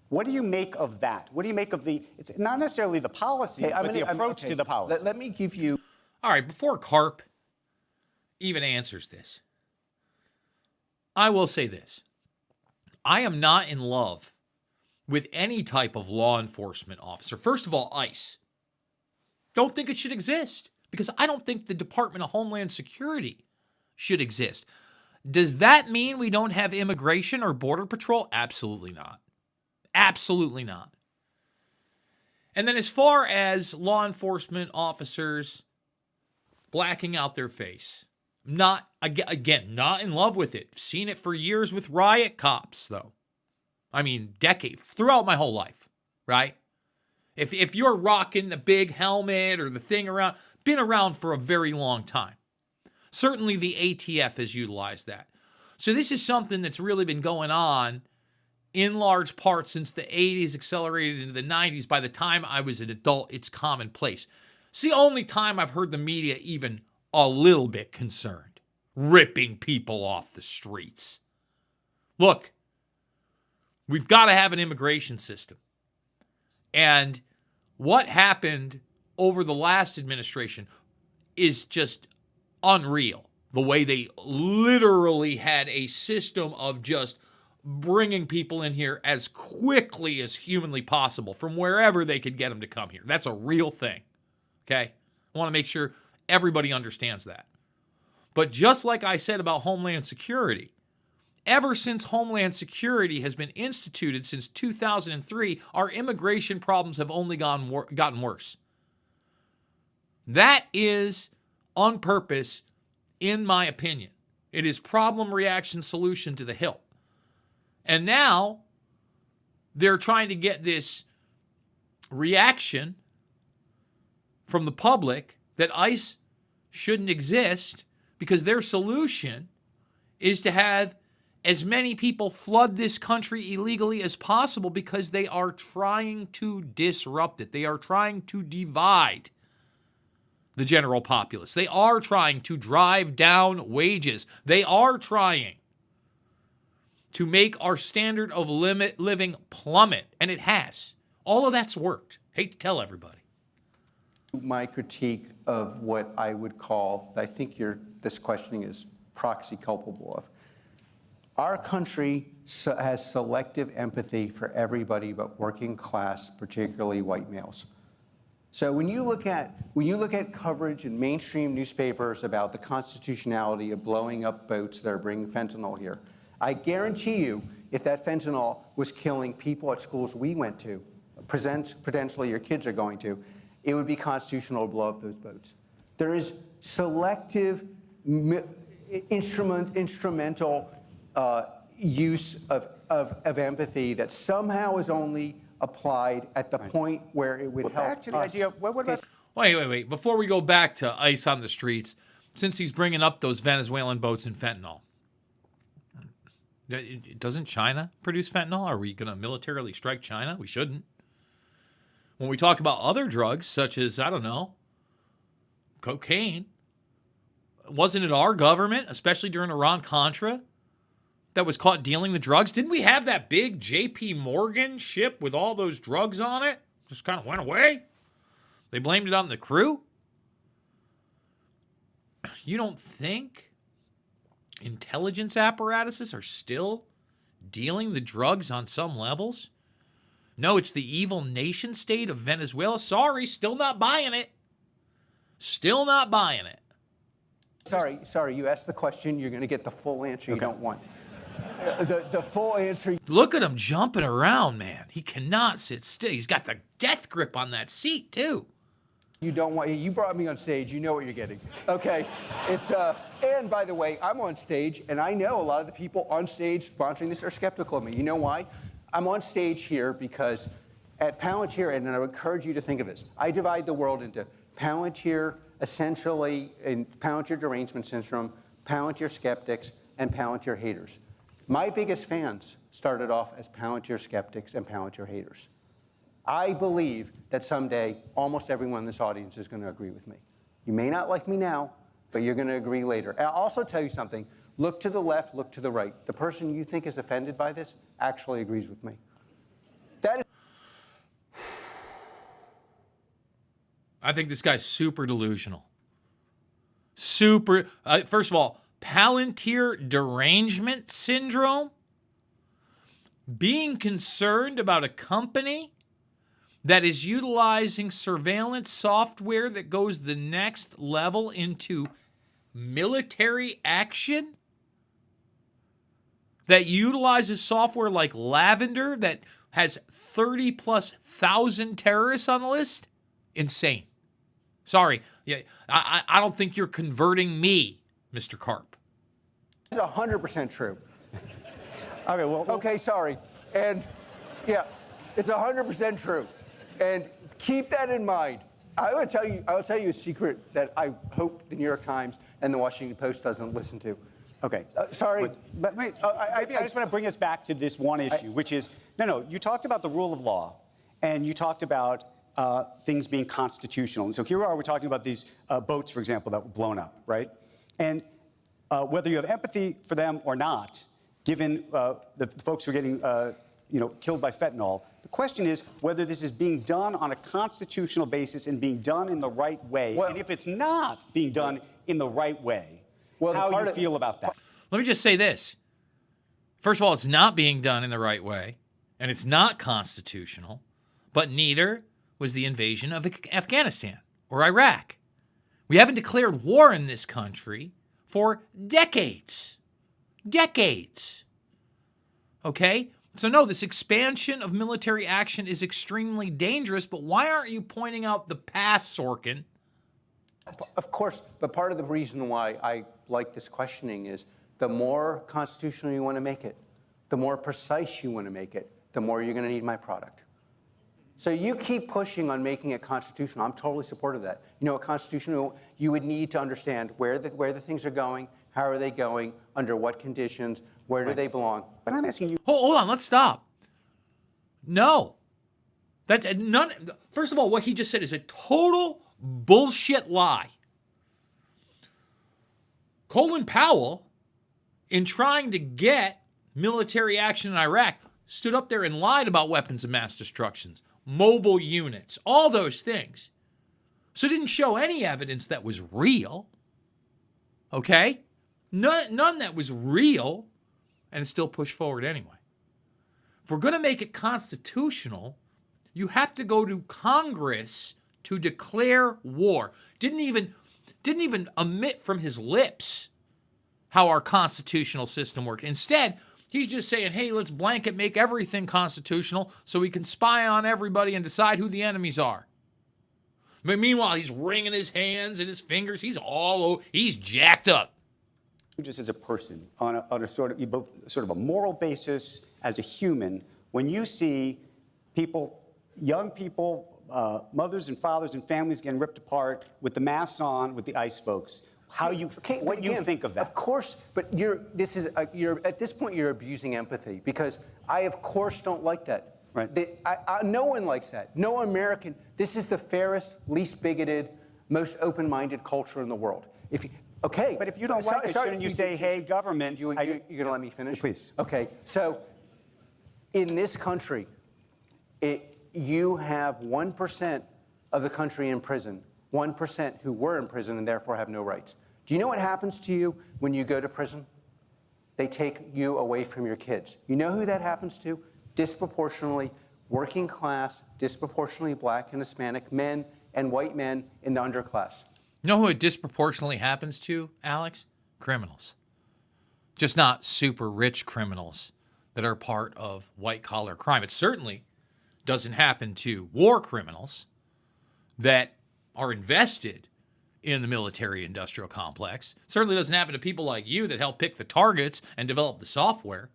What do you make of that? What do you make of it's not necessarily the policy, but the approach to the policy? Let me give you... All right, before Karp even answers this, I will say this. I am not in love with any type of law enforcement officer. First of all, ICE. Don't think it should exist, because I don't think the Department of Homeland Security should exist. Does that mean we don't have immigration or border patrol? Absolutely not. Absolutely not. And then as far as law enforcement officers blacking out their face, not in love with it. Seen it for years with riot cops, though. I mean, decades, throughout my whole life, right? If you're rocking the big helmet or the thing around, been around for a very long time. Certainly the ATF has utilized that. So this is something that's really been going on in large part since the 80s, accelerated into the 90s. By the time I was an adult, it's commonplace. It's the only time I've heard the media even a little bit concerned, ripping people off the streets. Look, we've got to have an immigration system. And what happened over the last administration is just unreal. The way they literally had a system of just bringing people in here as quickly as humanly possible from wherever they could get them to come here. That's a real thing, okay? I want to make sure everybody understands that. But just like I said about Homeland Security, ever since Homeland Security has been instituted since 2003, our immigration problems have only gotten worse. That is on purpose, in my opinion. It is problem, reaction, solution to the hilt. And now they're trying to get this reaction from the public that ICE shouldn't exist because their solution is to have as many people flood this country illegally as possible because they are trying to disrupt it. They are trying to divide the general populace. They are trying to drive down wages. They are trying to make our standard of living plummet, and it has. All of that's worked. Hate to tell everybody. My critique of what I would call, I think this questioning is proxy culpable of. Our country has selective empathy for everybody but working class, particularly white males. So when you look at coverage in mainstream newspapers about the constitutionality of blowing up boats that are bringing fentanyl here, I guarantee you, if that fentanyl was killing people at schools we went to, potentially your kids are going to, it would be constitutional to blow up those boats. There is selective instrumental use of empathy that somehow is only applied at the point where it would help back to the idea of, what about... Wait. Before we go back to ICE on the streets, since he's bringing up those Venezuelan boats and fentanyl, doesn't China produce fentanyl? Are we going to militarily strike China? We shouldn't. When we talk about other drugs, such as, I don't know, cocaine, wasn't it our government, especially during Iran-Contra, that was caught dealing the drugs? Didn't we have that big J.P. Morgan ship with all those drugs on it? Just kind of went away. They blamed it on the crew. You don't think intelligence apparatuses are still dealing the drugs on some levels? No, it's the evil nation state of Venezuela. Sorry, still not buying it. Still not buying it. Sorry, you asked the question, you're going to get the full answer you don't want. The full answer. Look at him jumping around, man. He cannot sit still. He's got the death grip on that seat, too. You don't want. You brought me on stage. You know what you're getting. Okay. It's and by the way, I'm on stage, and I know a lot of the people on stage sponsoring this are skeptical of me. You know why? I'm on stage here because at Palantir, and I would encourage you to think of this. I divide the world into Palantir, essentially, in Palantir derangement syndrome, Palantir skeptics, and Palantir haters. My biggest fans started off as Palantir skeptics and Palantir haters. I believe that someday almost everyone in this audience is going to agree with me. You may not like me now, but you're going to agree later. And I'll also tell you something. Look to the left, look to the right. The person you think is offended by this actually agrees with me. That is. I think this guy's super delusional. First of all, Palantir derangement syndrome? Being concerned about a company that is utilizing surveillance software that goes the next level into military action? That utilizes software like Lavender that has 30,000+ terrorists on the list? Insane. Sorry. Yeah, I don't think you're converting me, Mr. Karp. It's 100% true. Okay, well... Okay, sorry. And, yeah, it's 100% true. And keep that in mind. I'll tell you a secret that I hope the New York Times and the Washington Post doesn't listen to. Okay. Sorry. But wait, I just want to bring us back to this one issue, which is, no, you talked about the rule of law, and you talked about things being constitutional. And so here we are, we're talking about these boats, for example, that were blown up, right? And whether you have empathy for them or not, given the folks who are getting killed by fentanyl, the question is whether this is being done on a constitutional basis and being done in the right way. Well, and if it's not being done in the right way, how do you feel about that? Let me just say this. First of all, it's not being done in the right way, and it's not constitutional, but neither was the invasion of Afghanistan or Iraq. We haven't declared war in this country for decades. Decades. Okay? So no, this expansion of military action is extremely dangerous, but why aren't you pointing out the past, Sorkin? Of course, but part of the reason why I like this questioning is the more constitutional you want to make it, the more precise you want to make it, the more you're going to need my product. So you keep pushing on making it constitutional. I'm totally supportive of that. You know, a constitutional, you would need to understand where the things are going, how are they going, under what conditions, where do they belong. But I'm asking you. Hold on, let's stop. No. First of all, what he just said is a total bullshit lie. Colin Powell, in trying to get military action in Iraq, stood up there and lied about weapons of mass destruction, mobile units, all those things. So didn't show any evidence that was real. Okay? None that was real. and it's still pushed forward anyway. If we're going to make it constitutional, you have to go to Congress to declare war. Didn't even omit from his lips how our constitutional system works. Instead, he's just saying, hey, let's blanket make everything constitutional so we can spy on everybody and decide who the enemies are. But meanwhile, he's wringing his hands and his fingers. He's jacked up. Just as a person, on a sort of a moral basis, as a human, when you see people, young people, mothers and fathers and families getting ripped apart with the masks on, with the ICE folks, what you think of that? Of course, but at this point you're abusing empathy, because I of course don't like that. Right. No one likes that. No American. This is the fairest, least bigoted, most open-minded culture in the world. But if you don't like it, shouldn't you say, hey, government? You're going to let me finish? Please. Okay. So in this country, you have 1% of the country in prison, 1% who were in prison and therefore have no rights. Do you know what happens to you when you go to prison? They take you away from your kids. You know who that happens to? Disproportionately working class, disproportionately black and Hispanic men and white men in the underclass. You know who it disproportionately happens to, Alex? Criminals. Just not super rich criminals that are part of white-collar crime. It certainly doesn't happen to war criminals that are invested in the military-industrial complex. It certainly doesn't happen to people like you that help pick the targets and develop the software.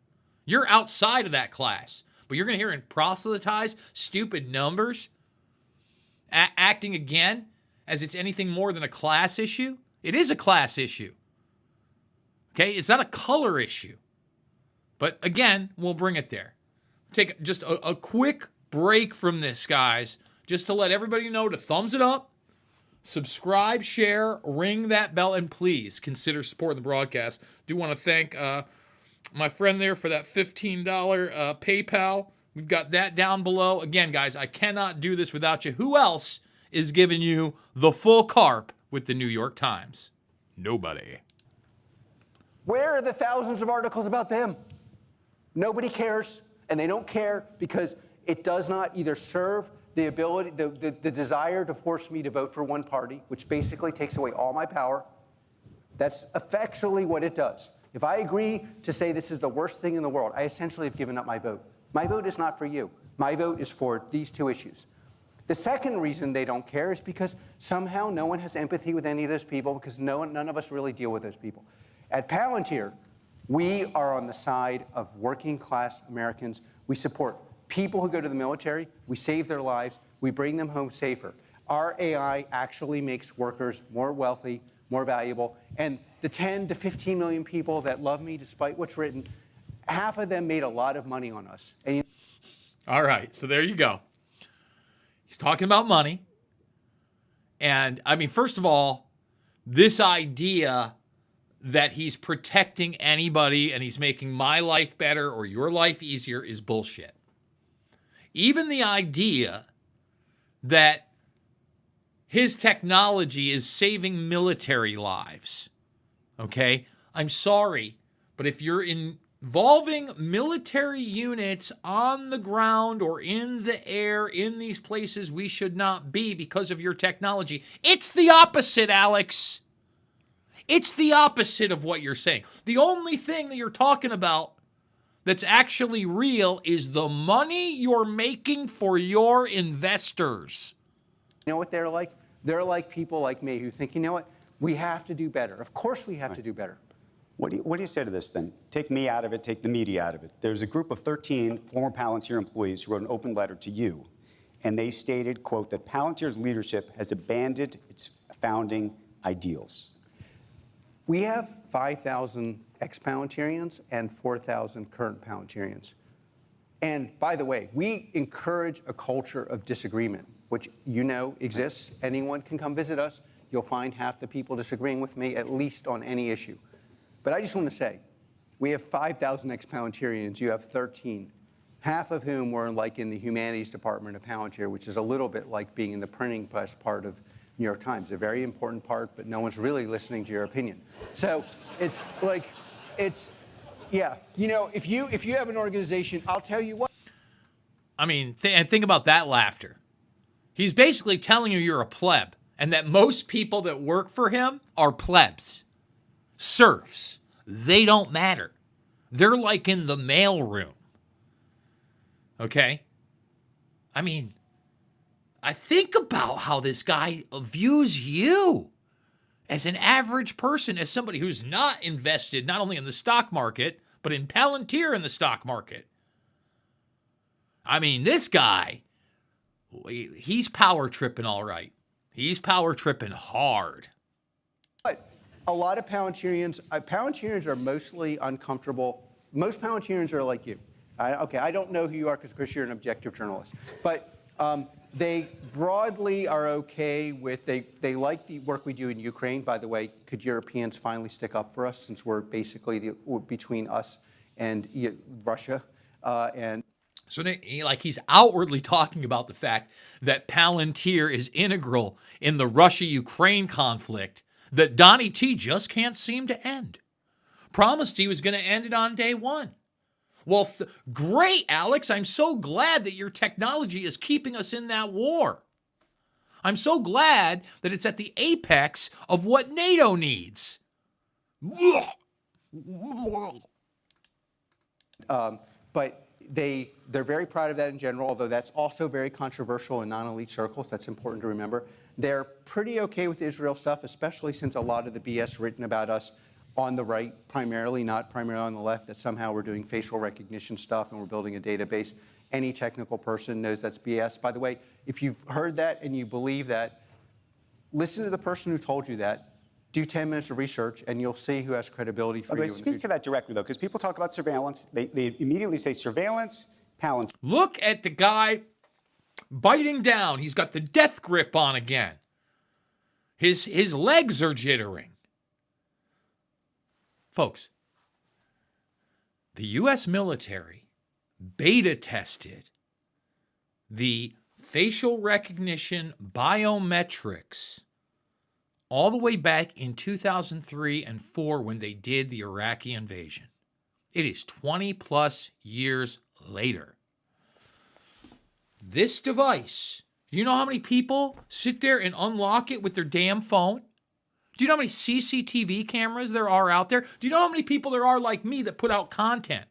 You're outside of that class. But you're going to hear him proselytize stupid numbers, acting again as it's anything more than a class issue. It is a class issue. Okay? It's not a color issue. But again, we'll bring it there. Take just a quick break from this, guys, just to let everybody know to thumbs it up, subscribe, share, ring that bell, and please consider supporting the broadcast. Do want to thank my friend there for that $15 PayPal. We've got that down below. Again, guys, I cannot do this without you. Who else is giving you the full Karp with the New York Times? Nobody. Where are the thousands of articles about them? Nobody cares, and they don't care because it does not either serve the ability, the desire to force me to vote for one party, which basically takes away all my power. That's effectually what it does. If I agree to say this is the worst thing in the world, I essentially have given up my vote. My vote is not for you. My vote is for these two issues. The second reason they don't care is because somehow no one has empathy with any of those people, because none of us really deal with those people. At Palantir, we are on the side of working class Americans. We support people who go to the military. We save their lives. We bring them home safer. Our AI actually makes workers more wealthy, more valuable. And the 10 to 15 million people that love me despite what's written, half of them made a lot of money on us. And all right, so there you go. He's talking about money. And, I mean, first of all, this idea that he's protecting anybody and he's making my life better or your life easier is bullshit. Even the idea that his technology is saving military lives, okay? I'm sorry, but if you're involving military units on the ground or in the air in these places we should not be because of your technology, it's the opposite, Alex. It's the opposite of what you're saying. The only thing that you're talking about that's actually real is the money you're making for your investors. You know what they're like? They're like people like me who think, you know what? We have to do better. Of course we have to do better. What do you say to this then? Take me out of it, take the media out of it. There's a group of 13 former Palantir employees who wrote an open letter to you, and they stated, quote, that Palantir's leadership has abandoned its founding ideals. We have 5,000 ex-Palantirians and 4,000 current Palantirians. And by the way, we encourage a culture of disagreement, which you know exists. Anyone can come visit us. You'll find half the people disagreeing with me, at least on any issue. But I just want to say, we have 5,000 ex-Palantirians. You have 13, half of whom were in the humanities department of Palantir, which is a little bit like being in the printing press part of New York Times, a very important part, but no one's really listening to your opinion. So it's like, Yeah, you know, if you have an organization, I'll tell you what. I mean, and think about that laughter. He's basically telling you you're a pleb, and that most people that work for him are plebs, serfs. They don't matter. They're like in the mailroom. Okay? I mean, I think about how this guy views you as an average person, as somebody who's not invested not only in the stock market, but in Palantir in the stock market. I mean, this guy, he's power tripping all right. He's power tripping hard. But a lot of Palantirians are mostly uncomfortable. Most Palantirians are like you. I don't know who you are because you're an objective journalist. But they broadly are okay with, they like the work we do in Ukraine. By the way, could Europeans finally stick up for us, since we're basically between us and Russia? So he's outwardly talking about the fact that Palantir is integral in the Russia-Ukraine conflict that Donnie T just can't seem to end. Promised he was going to end it on day one. Well, great, Alex. I'm so glad that your technology is keeping us in that war. I'm so glad that it's at the apex of what NATO needs. But they're very proud of that in general, although that's also very controversial in non-elite circles. That's important to remember. They're pretty okay with Israel stuff, especially since a lot of the BS written about us on the right, primarily, not primarily on the left, that somehow we're doing facial recognition stuff and we're building a database. Any technical person knows that's BS. By the way, if you've heard that and you believe that, listen to the person who told you that. Do 10 minutes of research, and you'll see who has credibility for you. Speak to that directly, though, because people talk about surveillance. They immediately say surveillance, Palantir. Look at the guy biting down. He's got the death grip on again. His legs are jittering. Folks, the U.S. military beta tested the facial recognition biometrics all the way back in 2003 and 4 when they did the Iraqi invasion. It is 20 plus years later. This device, do you know how many people sit there and unlock it with their damn phone? Do you know how many CCTV cameras there are out there? Do you know how many people there are like me that put out content?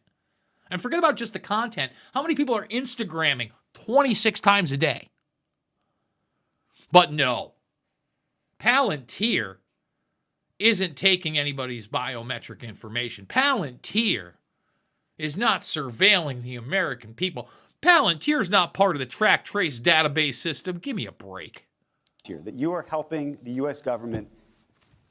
And forget about just the content. How many people are Instagramming 26 times a day? But no, Palantir isn't taking anybody's biometric information. Palantir is not surveilling the American people. Palantir's not part of the track trace database system. Give me a break. That you are helping the U.S. government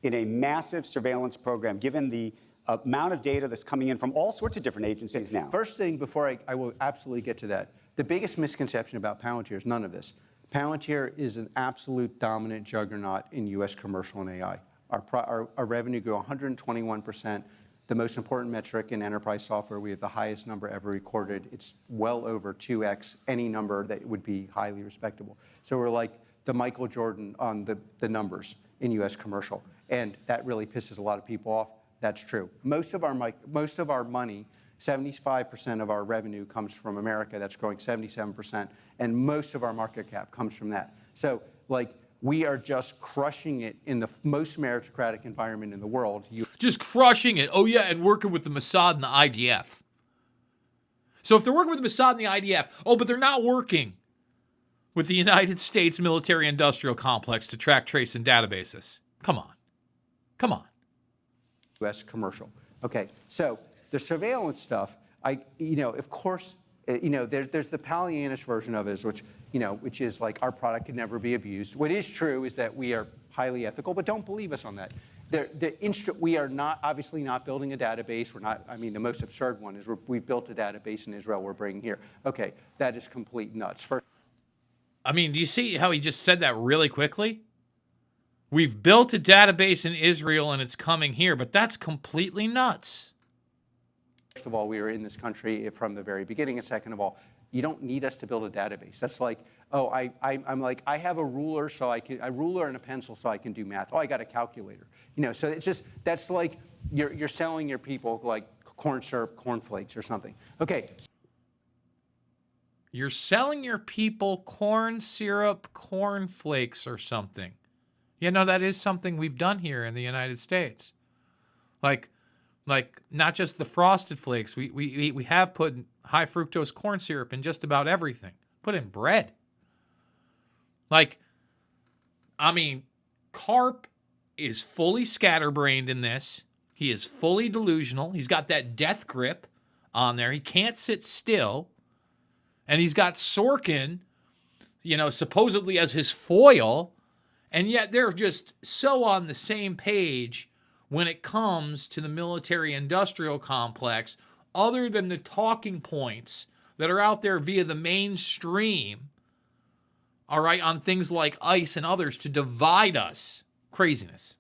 in a massive surveillance program, given the amount of data that's coming in from all sorts of different agencies now. First thing, before I will absolutely get to that, the biggest misconception about Palantir is none of this. Palantir is an absolute dominant juggernaut in U.S. commercial and AI. Our revenue grew 121%. The most important metric in enterprise software, we have the highest number ever recorded. It's well over 2x any number that would be highly respectable. So we're like the Michael Jordan on the numbers in U.S. commercial. And that really pisses a lot of people off. That's true. Most of our money, 75% of our revenue comes from America. That's growing 77%. And most of our market cap comes from that. So, like, we are just crushing it in the most meritocratic environment in the world. Just crushing it. Oh, yeah, and working with the Mossad and the IDF. So if they're working with the Mossad and the IDF, oh, but they're not working with the United States military-industrial complex to track, trace, and databases. Come on. Come on. U.S. commercial. Okay, so the surveillance stuff, of course, there's the Pollyannish version of it, which is like our product can never be abused. What is true is that we are highly ethical, but don't believe us on that. We are not, obviously not building a database. We're not, the most absurd one is we've built a database in Israel we're bringing here. Okay, that is complete nuts. Do you see how he just said that really quickly? We've built a database in Israel and it's coming here, but that's completely nuts. First of all, we are in this country from the very beginning, and second of all, you don't need us to build a database. That's like, oh, I have a ruler a ruler and a pencil so I can do math. Oh, I got a calculator. So it's just, that's like you're selling your people like corn syrup, cornflakes, or something. Okay. You're selling your people corn syrup, cornflakes, or something. You know, that is something we've done here in the United States. Like not just the Frosted Flakes. We have put high fructose corn syrup in just about everything. Put in bread. Like, I mean, Karp is fully scatterbrained in this. He is fully delusional. He's got that death grip on there. He can't sit still. And he's got Sorkin, you know, supposedly as his foil. And yet they're just so on the same page when it comes to the military-industrial complex, other than the talking points that are out there via the mainstream, all right, on things like ICE and others to divide us. Craziness.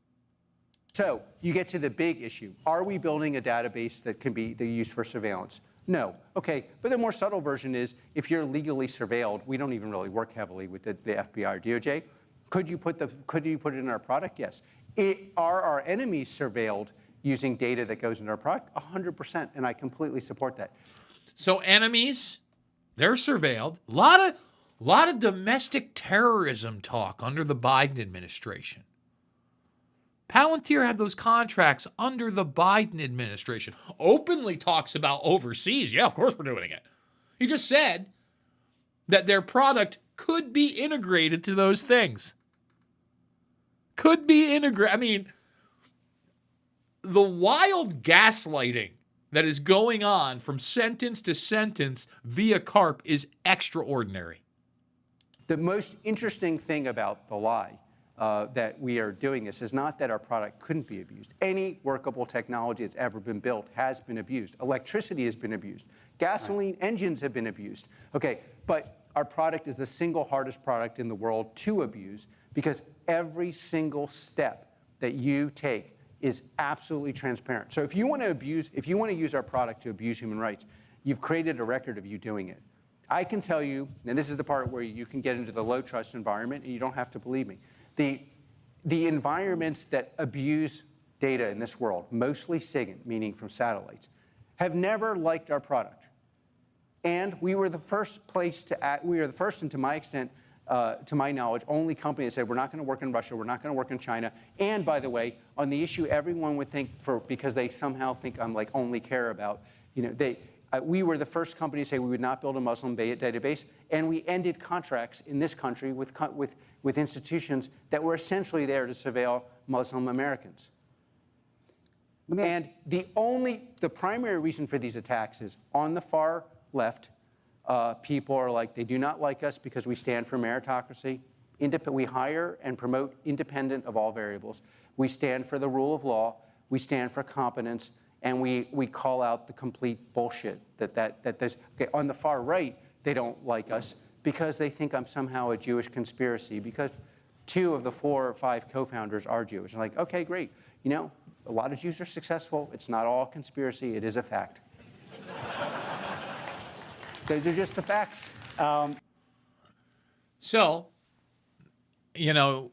So you get to the big issue. Are we building a database that can be used for surveillance? No. Okay, but the more subtle version is if you're legally surveilled, we don't even really work heavily with the FBI or DOJ. Could you put it in our product? Yes. Are our enemies surveilled using data that goes in our product? 100%, and I completely support that. So enemies, they're surveilled. A lot of domestic terrorism talk under the Biden administration. Palantir had those contracts under the Biden administration. Openly talks about overseas. Yeah, of course we're doing it. He just said that their product could be integrated to those things. Could be integrated. I mean, the wild gaslighting that is going on from sentence to sentence via Karp is extraordinary. The most interesting thing about the lie that we are doing this is not that our product couldn't be abused. Any workable technology that's ever been built has been abused. Electricity has been abused. Gasoline engines have been abused. Okay, but our product is the single hardest product in the world to abuse because every single step that you take is absolutely transparent. So if you want to use our product to abuse human rights, you've created a record of you doing it. I can tell you, and this is the part where you can get into the low trust environment, and you don't have to believe me. The environments that abuse data in this world, mostly SIGINT, meaning from satellites, have never liked our product. And we were the first place to act. We are the first, and to my extent, to my knowledge, only company that said we're not going to work in Russia, we're not going to work in China. And by the way, on the issue, everyone would think because they somehow think I'm like only care about, we were the first company to say we would not build a Muslim database, and we ended contracts in this country with institutions that were essentially there to surveil Muslim Americans. And the primary reason for these attacks is on the far left, people are like, they do not like us because we stand for meritocracy. We hire and promote independent of all variables. We stand for the rule of law. We stand for competence. And we call out the complete bullshit that there's. Okay, on the far right, they don't like us because they think I'm somehow a Jewish conspiracy because 2 of the 4 or 5 co-founders are Jewish. I'm like, okay, great. You know, a lot of Jews are successful. It's not all conspiracy. It is a fact. Those are just the facts. So, you know,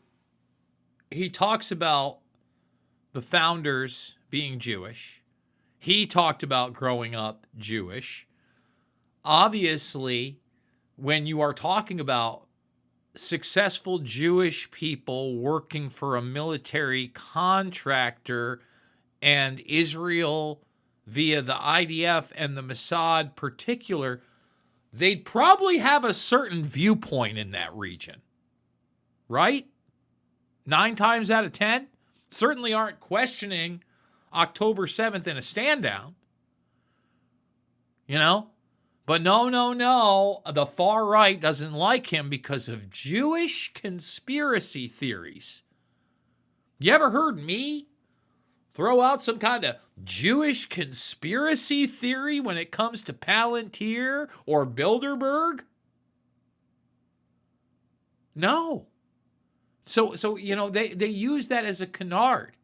he talks about the founders being Jewish. He talked about growing up Jewish. Obviously, when you are talking about successful Jewish people working for a military contractor and Israel via the IDF and the Mossad particular, they'd probably have a certain viewpoint in that region, right? 9 times out of 10, certainly aren't questioning October 7th in a stand down, you know? But no, the far right doesn't like him because of Jewish conspiracy theories. You ever heard me throw out some kind of Jewish conspiracy theory when it comes to Palantir or Bilderberg? No. So you know, they use that as a canard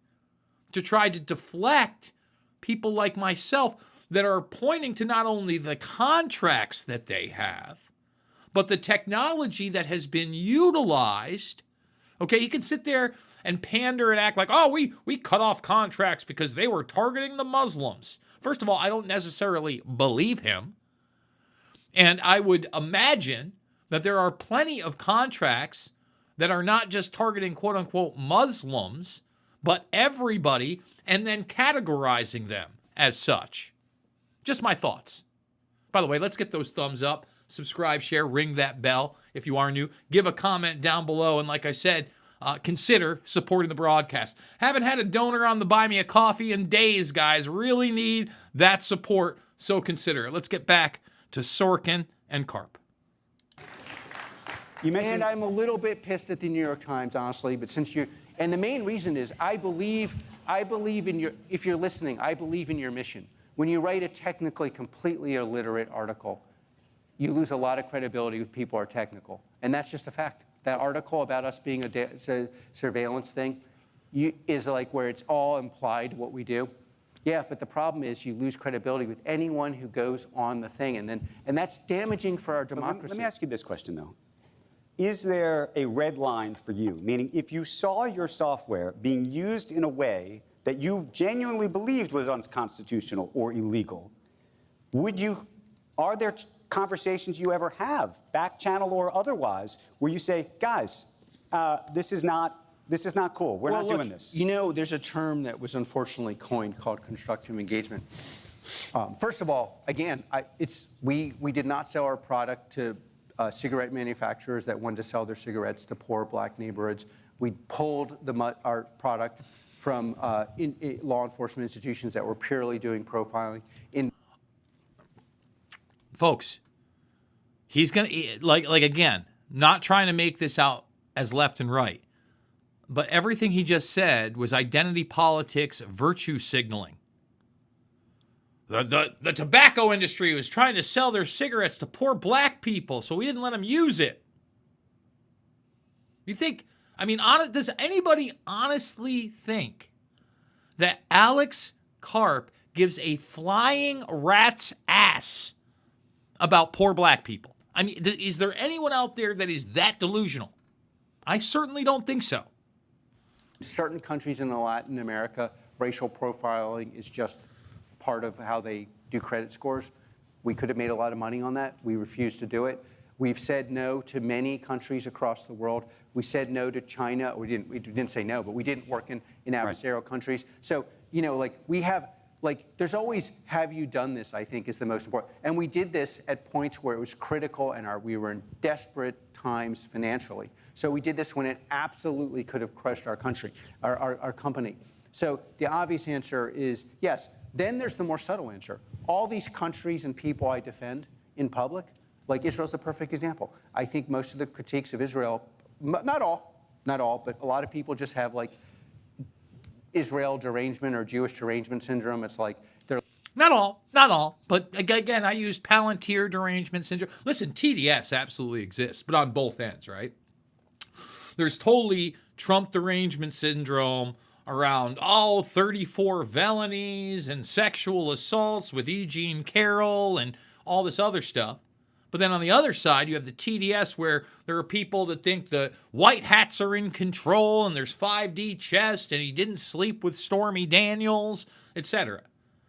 to try to deflect people like myself that are pointing to not only the contracts that they have, but the technology that has been utilized. Okay, you can sit there and pander and act like, oh, we cut off contracts because they were targeting the Muslims. First of all, I don't necessarily believe him. And I would imagine that there are plenty of contracts that are not just targeting quote-unquote Muslims, but everybody, and then categorizing them as such. Just my thoughts. By the way, let's get those thumbs up, subscribe, share, ring that bell if you are new. Give a comment down below, and like I said, consider supporting the broadcast. Haven't had a donor on the Buy Me a Coffee in days, guys. Really need that support, so consider it. Let's get back to Sorkin and Karp. And I'm a little bit pissed at the New York Times, honestly, but and the main reason is I believe in your, if you're listening, I believe in your mission. When you write a technically completely illiterate article, you lose a lot of credibility with people who are technical. And that's just a fact. That article about us being a surveillance thing is like where it's all implied what we do. Yeah, but the problem is you lose credibility with anyone who goes on the thing, and that's damaging for our democracy. Let me ask you this question, though. Is there a red line for you? Meaning, if you saw your software being used in a way that you genuinely believed was unconstitutional or illegal, are there conversations you ever have, back channel or otherwise, where you say, guys, this is not cool. We're not doing this. You know, there's a term that was unfortunately coined called constructive engagement. First of all, again, we did not sell our product to cigarette manufacturers that wanted to sell their cigarettes to poor black neighborhoods. We pulled our product from law enforcement institutions that were purely doing profiling. Folks, he's going to, like again, not trying to make this out as left and right, but everything he just said was identity politics, virtue signaling. The tobacco industry was trying to sell their cigarettes to poor black people, so we didn't let them use it. You think, does anybody honestly think that Alex Karp gives a flying rat's ass about poor black people? Is there anyone out there that is that delusional? I certainly don't think so. Certain countries in Latin America, racial profiling is just part of how they do credit scores. We could have made a lot of money on that. We refused to do it. We've said no to many countries across the world. We said no to China. We didn't say no, but we didn't work in adversarial countries. So, there's always, have you done this, I think, is the most important. And we did this at points where it was critical and we were in desperate times financially. So we did this when it absolutely could have crushed our country, our company. So the obvious answer is yes. Then there's the more subtle answer. All these countries and people I defend in public, like Israel's a perfect example. I think most of the critiques of Israel, not all, but a lot of people just have Israel derangement or Jewish derangement syndrome. It's like they're not all. But again, I used Palantir derangement syndrome. Listen, TDS absolutely exists, but on both ends, right? There's totally Trump derangement syndrome around 34 felonies and sexual assaults with E. Jean Carroll and all this other stuff. But then on the other side, you have the TDS where there are people that think the white hats are in control and there's 5D chess and he didn't sleep with Stormy Daniels, etc.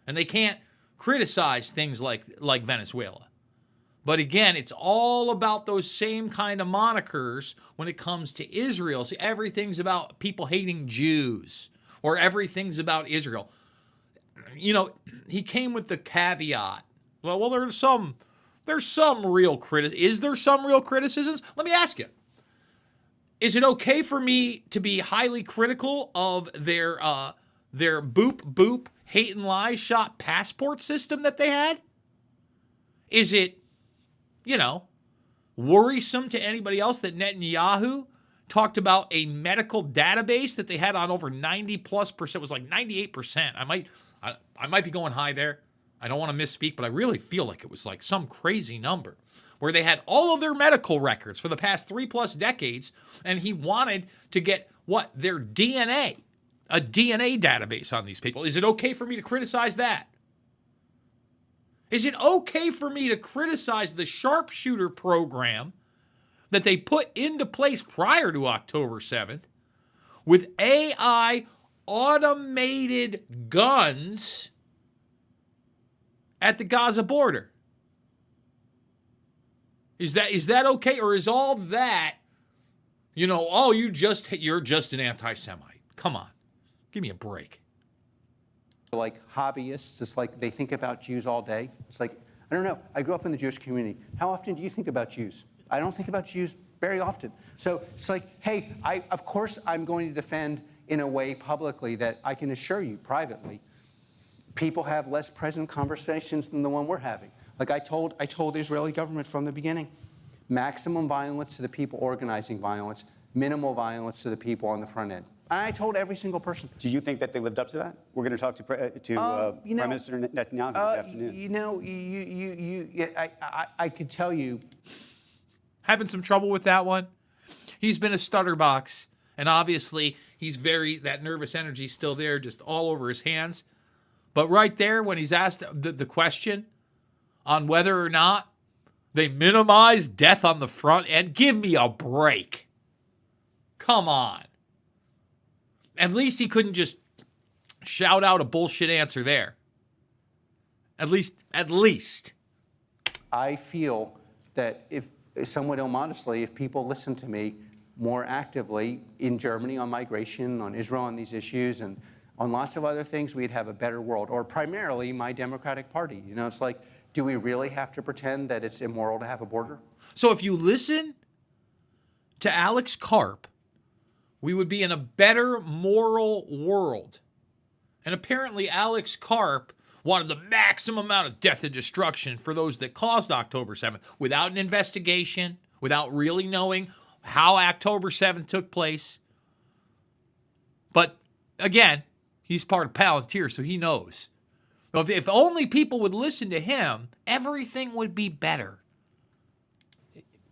And they can't criticize things like Venezuela. But again, it's all about those same kind of monikers when it comes to Israel. See, everything's about people hating Jews or everything's about Israel. You know, he came with the caveat. Well, there's some real criticism. Is there some real criticisms? Let me ask you. Is it okay for me to be highly critical of their boop hate and lie shot passport system that they had? Is it, worrisome to anybody else that Netanyahu talked about a medical database that they had on over 90+%? It was like 98%. I might be going high there. I don't want to misspeak, but I really feel like it was like some crazy number where they had all of their medical records for the past 3+ decades, and he wanted to get their DNA, a DNA database on these people. Is it okay for me to criticize that? Is it okay for me to criticize the sharpshooter program that they put into place prior to October 7th with AI automated guns at the Gaza border. Is that okay? Or is all that, oh, you're just an anti-Semite. Come on. Give me a break. Like hobbyists, it's like they think about Jews all day. It's like, I don't know. I grew up in the Jewish community. How often do you think about Jews? I don't think about Jews very often. So it's like, hey, of course I'm going to defend in a way publicly that I can assure you privately, people have less present conversations than the one we're having. Like I told the Israeli government from the beginning, maximum violence to the people organizing violence, minimal violence to the people on the front end. I told every single person. Do you think that they lived up to that? We're going to talk to Prime Minister Netanyahu this afternoon. I could tell you. Having some trouble with that one? He's been a stutterbox, and obviously he's that nervous energy's still there, just all over his hands. But right there, when he's asked the question on whether or not they minimize death on the front end, give me a break. Come on. At least he couldn't just shout out a bullshit answer there. At least. I feel that if, somewhat immodestly, if people listen to me more actively in Germany on migration, on Israel on these issues, and on lots of other things, we'd have a better world. Or primarily my Democratic Party. It's like, do we really have to pretend that it's immoral to have a border? So if you listen to Alex Karp, we would be in a better moral world. And apparently Alex Karp wanted the maximum amount of death and destruction for those that caused October 7th without an investigation, without really knowing how October 7th took place. But again, he's part of Palantir, so he knows. If only people would listen to him, everything would be better.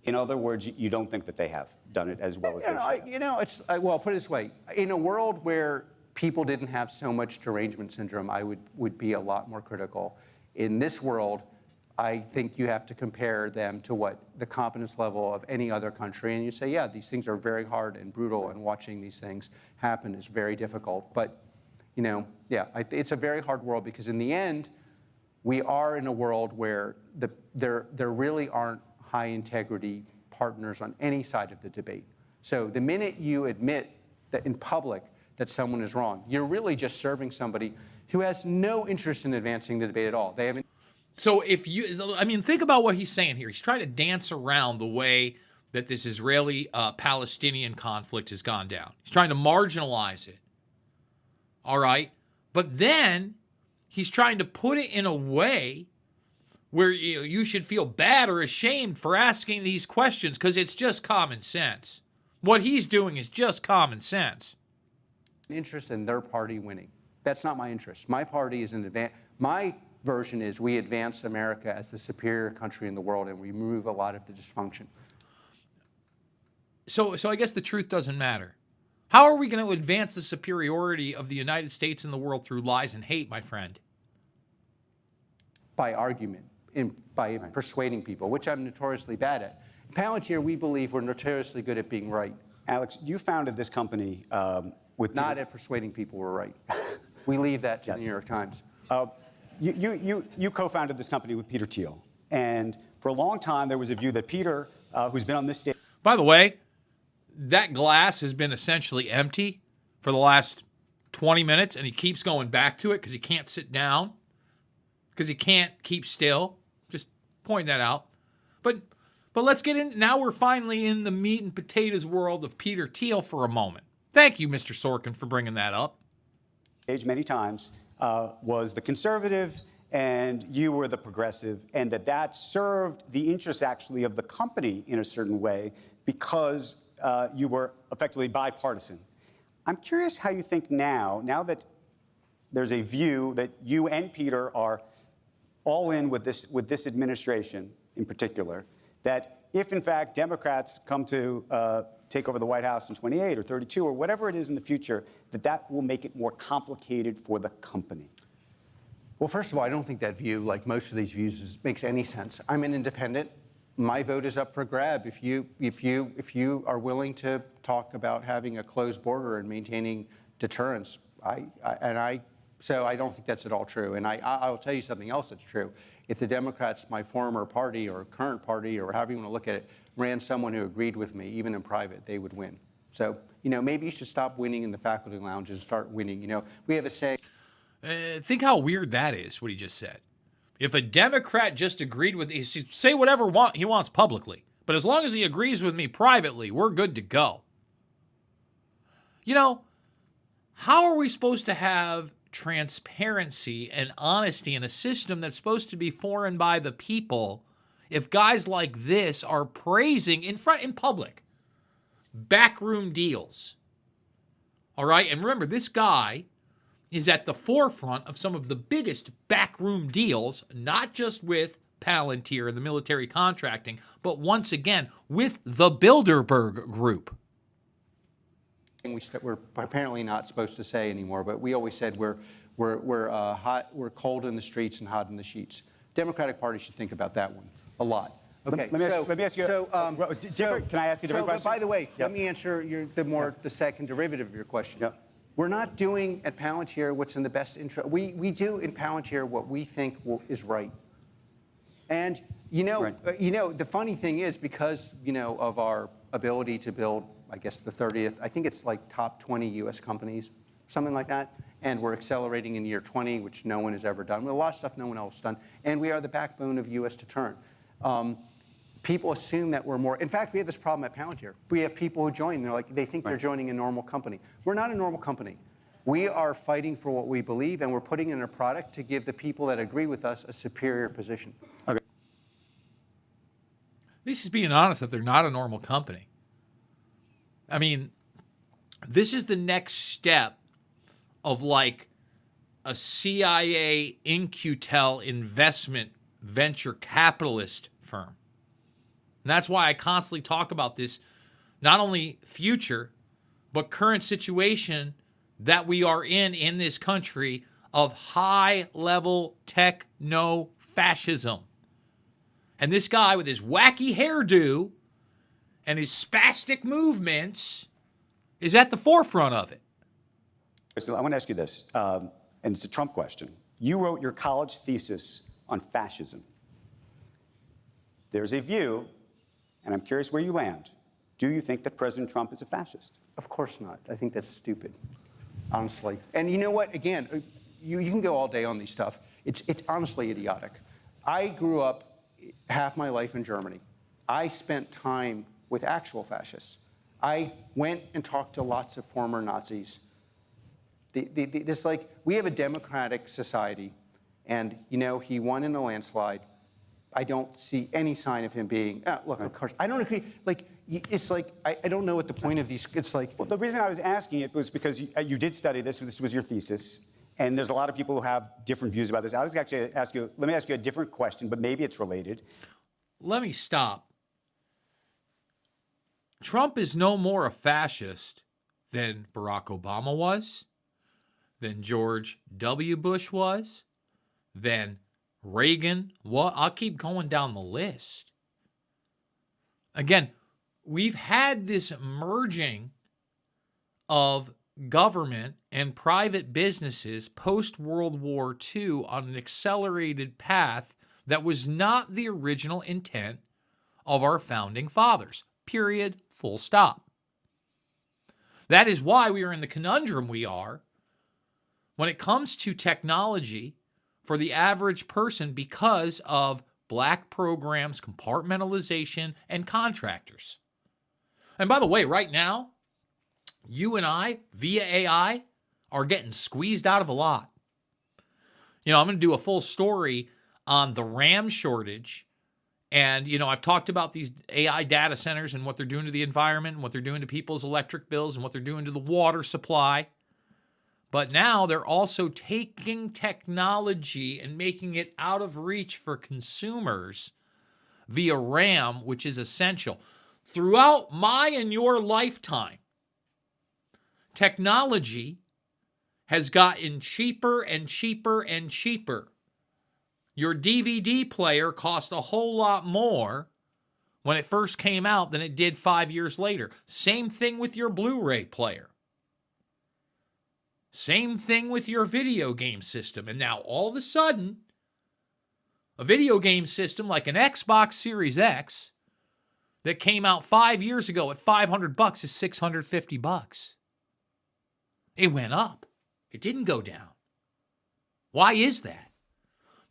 In other words, you don't think that they have done it as well as they should? Well, put it this way. In a world where people didn't have so much derangement syndrome, I would be a lot more critical. In this world, I think you have to compare them to what the competence level of any other country, and you say, yeah, these things are very hard and brutal, and watching these things happen is very difficult. But, it's a very hard world because in the end, we are in a world where there really aren't high integrity partners on any side of the debate. So the minute you admit that in public that someone is wrong, you're really just serving somebody who has no interest in advancing the debate at all. They haven't. So think about what he's saying here. He's trying to dance around the way that this Israeli-Palestinian conflict has gone down. He's trying to marginalize it. All right? But then he's trying to put it in a way where you should feel bad or ashamed for asking these questions because it's just common sense. What he's doing is just common sense. Interest in their party winning. That's not my interest. My party is my version is we advance America as the superior country in the world and we remove a lot of the dysfunction. So I guess the truth doesn't matter. How are we going to advance the superiority of the United States in the world through lies and hate, my friend? By argument. By persuading people, which I'm notoriously bad at. Palantir, we believe we're notoriously good at being right. Alex, you founded this company with... Not at persuading people we're right. We leave that to the New York Times. You co-founded this company with Peter Thiel. And for a long time, there was a view that Peter, who's been on this stage... By the way, that glass has been essentially empty for the last 20 minutes, and he keeps going back to it because he can't sit down, because he can't keep still. Just point that out. But let's get in. Now we're finally in the meat and potatoes world of Peter Thiel for a moment. Thank you, Mr. Sorkin, for bringing that up. Many times was the conservative and you were the progressive, and that served the interests actually of the company in a certain way because you were effectively bipartisan. I'm curious how you think now that there's a view that you and Peter are all in with this administration in particular, that if in fact Democrats come to take over the White House in 28 or 32 or whatever it is in the future, that will make it more complicated for the company? Well, first of all, I don't think that view, like most of these views, makes any sense. I'm an independent. My vote is up for grab. If you are willing to talk about having a closed border and maintaining deterrence, I So I don't think that's at all true. And I'll tell you something else that's true. If the Democrats, my former party or current party or however you want to look at it, ran someone who agreed with me, even in private, they would win. So, maybe you should stop winning in the faculty lounge and start winning. We have a saying. Think how weird that is, what he just said. If a Democrat just agreed with me, say whatever he wants publicly, but as long as he agrees with me privately, we're good to go. How are we supposed to have transparency and honesty in a system that's supposed to be formed by the people if guys like this are praising in public backroom deals? All right, and remember, this guy is at the forefront of some of the biggest backroom deals, not just with Palantir and the military contracting, but once again with the Bilderberger group. We're apparently not supposed to say anymore, but we always said we're cold in the streets and hot in the sheets. Democratic Party should think about that one a lot. Okay. Let me ask you. Can I ask you a different question? By the way, let me answer the second derivative of your question. Yep. We're not doing at Palantir what's in the best interest. We do in Palantir what we think is right. And the funny thing is, because of our ability to build, I guess the 30th, I think it's like top 20 U.S. companies, something like that. And we're accelerating in year 20, which no one has ever done. A lot of stuff no one else has done. And we are the backbone of U.S. deterrent. People assume that we're more. In fact, we have this problem at Palantir. We have people who join. They think they're joining a normal company. We're not a normal company. We are fighting for what we believe, and we're putting in a product to give the people that agree with us a superior position. Okay. At least he's being honest that they're not a normal company. I mean, this is the next step of like a CIA Incutel investment venture capitalist firm. And that's why I constantly talk about this, not only future, but current situation that we are in this country of high-level techno-fascism. And this guy with his wacky hairdo and his spastic movements is at the forefront of it. So I want to ask you this, and it's a Trump question. You wrote your college thesis on fascism. There's a view, and I'm curious where you land. Do you think that President Trump is a fascist? Of course not. I think that's stupid, honestly. And you know what? Again, you can go all day on these stuff. It's honestly idiotic. I grew up half my life in Germany. I spent time with actual fascists. I went and talked to lots of former Nazis. We have a democratic society, and he won in a landslide. I don't see any sign of him being. Look, of course, I don't agree. It's like I don't know what the point of these. It's like. Well, the reason I was asking it was because you did study this. This was your thesis, and there's a lot of people who have different views about this. I was actually ask you. Let me ask you a different question, but maybe it's related. Let me stop. Trump is no more a fascist than Barack Obama was, than George W. Bush was, than Reagan. I'll keep going down the list. Again, we've had this merging of government and private businesses post-World War II on an accelerated path that was not the original intent of our founding fathers. Period. Full stop. That is why we are in the conundrum we are when it comes to technology for the average person because of black programs, compartmentalization, and contractors. And by the way, right now, you and I, via AI, are getting squeezed out of a lot. I'm going to do a full story on the RAM shortage. And, I've talked about these AI data centers and what they're doing to the environment and what they're doing to people's electric bills and what they're doing to the water supply. But now they're also taking technology and making it out of reach for consumers via RAM, which is essential. Throughout my and your lifetime, technology has gotten cheaper and cheaper and cheaper. Your DVD player cost a whole lot more when it first came out than it did 5 years later. Same thing with your Blu-ray player. Same thing with your video game system. And now all of a sudden, a video game system like an Xbox Series X that came out 5 years ago at $500 is $650. It went up. It didn't go down. Why is that?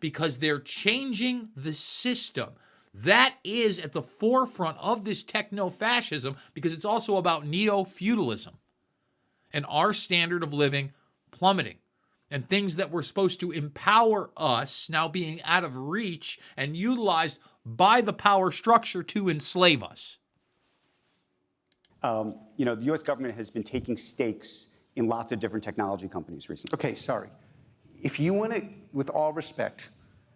Because they're changing the system. That is at the forefront of this techno-fascism, because it's also about neo-feudalism and our standard of living plummeting and things that were supposed to empower us now being out of reach and utilized by the power structure to enslave us. The U.S. government has been taking stakes in lots of different technology companies recently. Okay, sorry. If you want to, with all respect,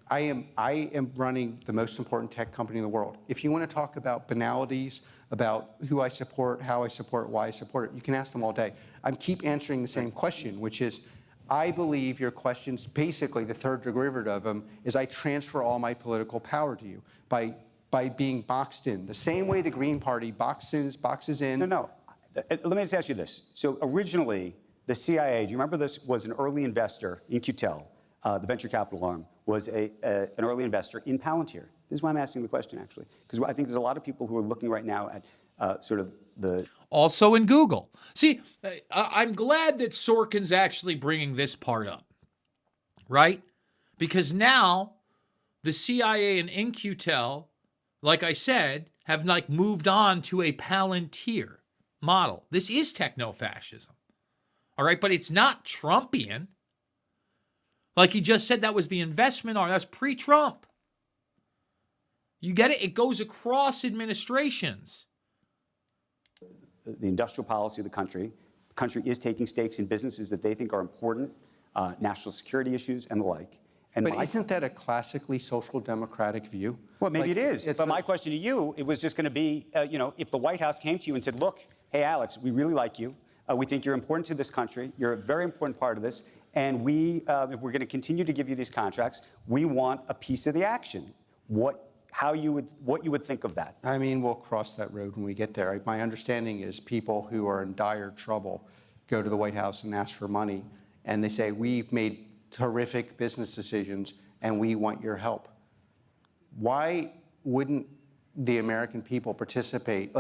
I am running the most important tech company in the world. If you want to talk about banalities, about who I support, how I support, why I support it, you can ask them all day. I keep answering the same question, which is, I believe your question's basically the third derivative of them is I transfer all my political power to you by being boxed in. The same way the Green Party boxes in. No. Let me just ask you this. So originally, the CIA, do you remember this, was an early investor in In-Q-Tel, the venture capital arm, was an early investor in Palantir. This is why I'm asking the question, actually, because I think there's a lot of people who are looking right now at sort of the... Also in Google. See, I'm glad that Sorkin's actually bringing this part up, right? Because now the CIA and In-Q-Tel, like I said, have moved on to a Palantir model. This is techno-fascism, all right? But it's not Trumpian. Like he just said, that was the investment arm. That's pre-Trump. You get it? It goes across administrations. The industrial policy of the country is taking stakes in businesses that they think are important, national security issues and the like. But isn't that a classically social democratic view? Well, maybe it is. But my question to you, it was just going to be, if the White House came to you and said, look, hey, Alex, we really like you. We think you're important to this country. You're a very important part of this. And if we're going to continue to give you these contracts, we want a piece of the action. What you would think of that? I mean, we'll cross that road when we get there. My understanding is people who are in dire trouble go to the White House and ask for money, and they say, we've made terrific business decisions, and we want your help. Why wouldn't the American people participate?